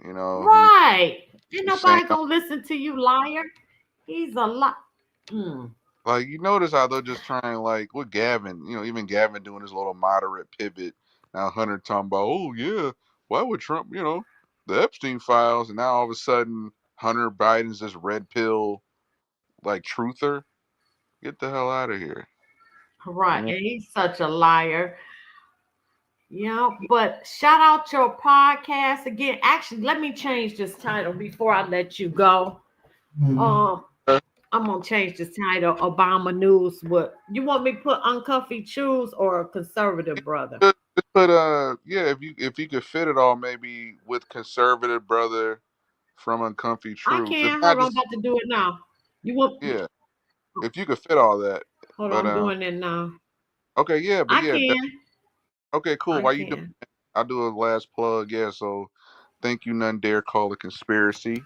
G: He
A: right, ain't
G: he's saying
A: nobody gonna listen to you, liar. He's a lot.
G: like you notice how they're just trying like with Gavin. Even Gavin doing his little moderate pivot. Now Hunter talking about, oh yeah, why would Trump? The Epstein files, and now all of a sudden Hunter Biden's this red pill like truther. Get the hell out of here.
A: Right,
G: Yeah.
A: and he's such a liar. But shout out your podcast again. Actually, let me change this title before I let you go. Um, I'm gonna change the title. Obama News. What you want me to put? Uncomfy Choose or conservative brother?
G: Just put yeah, if you could fit it all, maybe with conservative brother from Uncomfy
A: I
G: Truth. If
A: can.
G: not,
A: Hold on, I'm
G: just
A: about to do it now. You want?
G: yeah, if you could fit all that.
A: Hold
G: But
A: on, I'm doing it now.
G: okay, yeah, but
A: I
G: yeah,
A: can.
G: okay, cool.
A: I
G: Why you doing?
A: can.
G: I'll do a last plug. Yeah, so thank you, none dare call it conspiracy.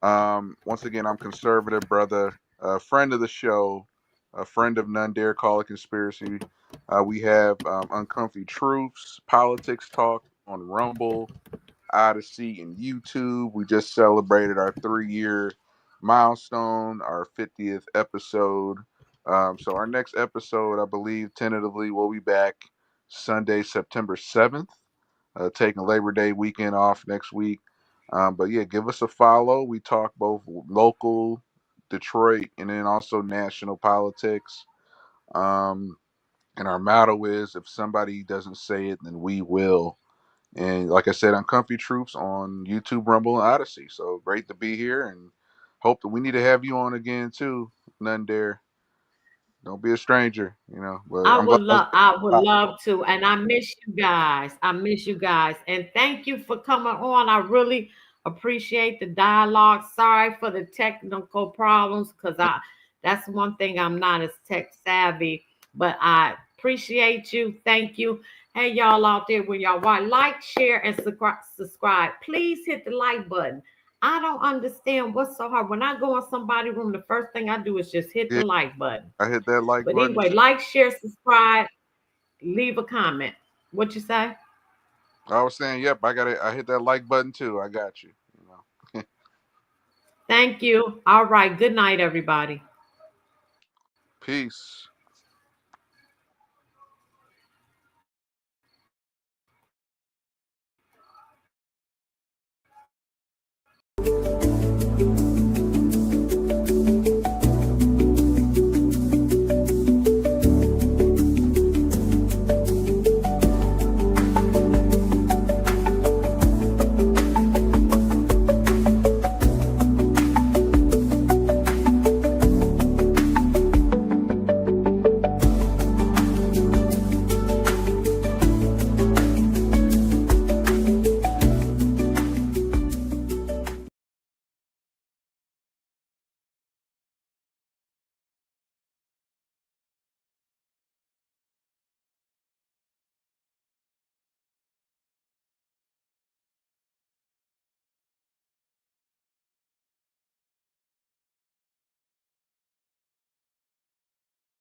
G: Once again, I'm conservative brother, a friend of the show, a friend of none dare call it conspiracy. We have Uncomfy Truths, politics talk on Rumble, Odyssey, and YouTube. We just celebrated our 3-year milestone, our 50th episode. So our next episode, I believe, tentatively, will be back Sunday, September 7th. Taking Labor Day weekend off next week. But yeah, give us a follow. We talk both local, Detroit, and then also national politics. Um, and our motto is if somebody doesn't say it, then we will. And like I said, Uncomfy Troops on YouTube, Rumble, and Odyssey. So great to be here, and hope that we need to have you on again too. None dare. Don't be a stranger, But I'm glad I was
A: I would love to. And I miss you guys. I miss you guys. And thank you for coming on. I really appreciate the dialogue. Sorry for the technical problems because that's one thing I'm not as tech savvy, but I appreciate you. Thank you. Hey y'all out there when y'all watch, like, share, and subscribe. Please hit the like button. I don't understand what's so hard. When I go in somebody's room, the first thing I do is just hit the
G: yeah,
A: like button.
G: I hit that like
A: But
G: button
A: anyway,
G: too.
A: like, share, subscribe, leave a comment. What you say?
G: I was saying, yep, I hit that like button too. I got you.
A: Thank you. All right. Good night, everybody.
G: Peace.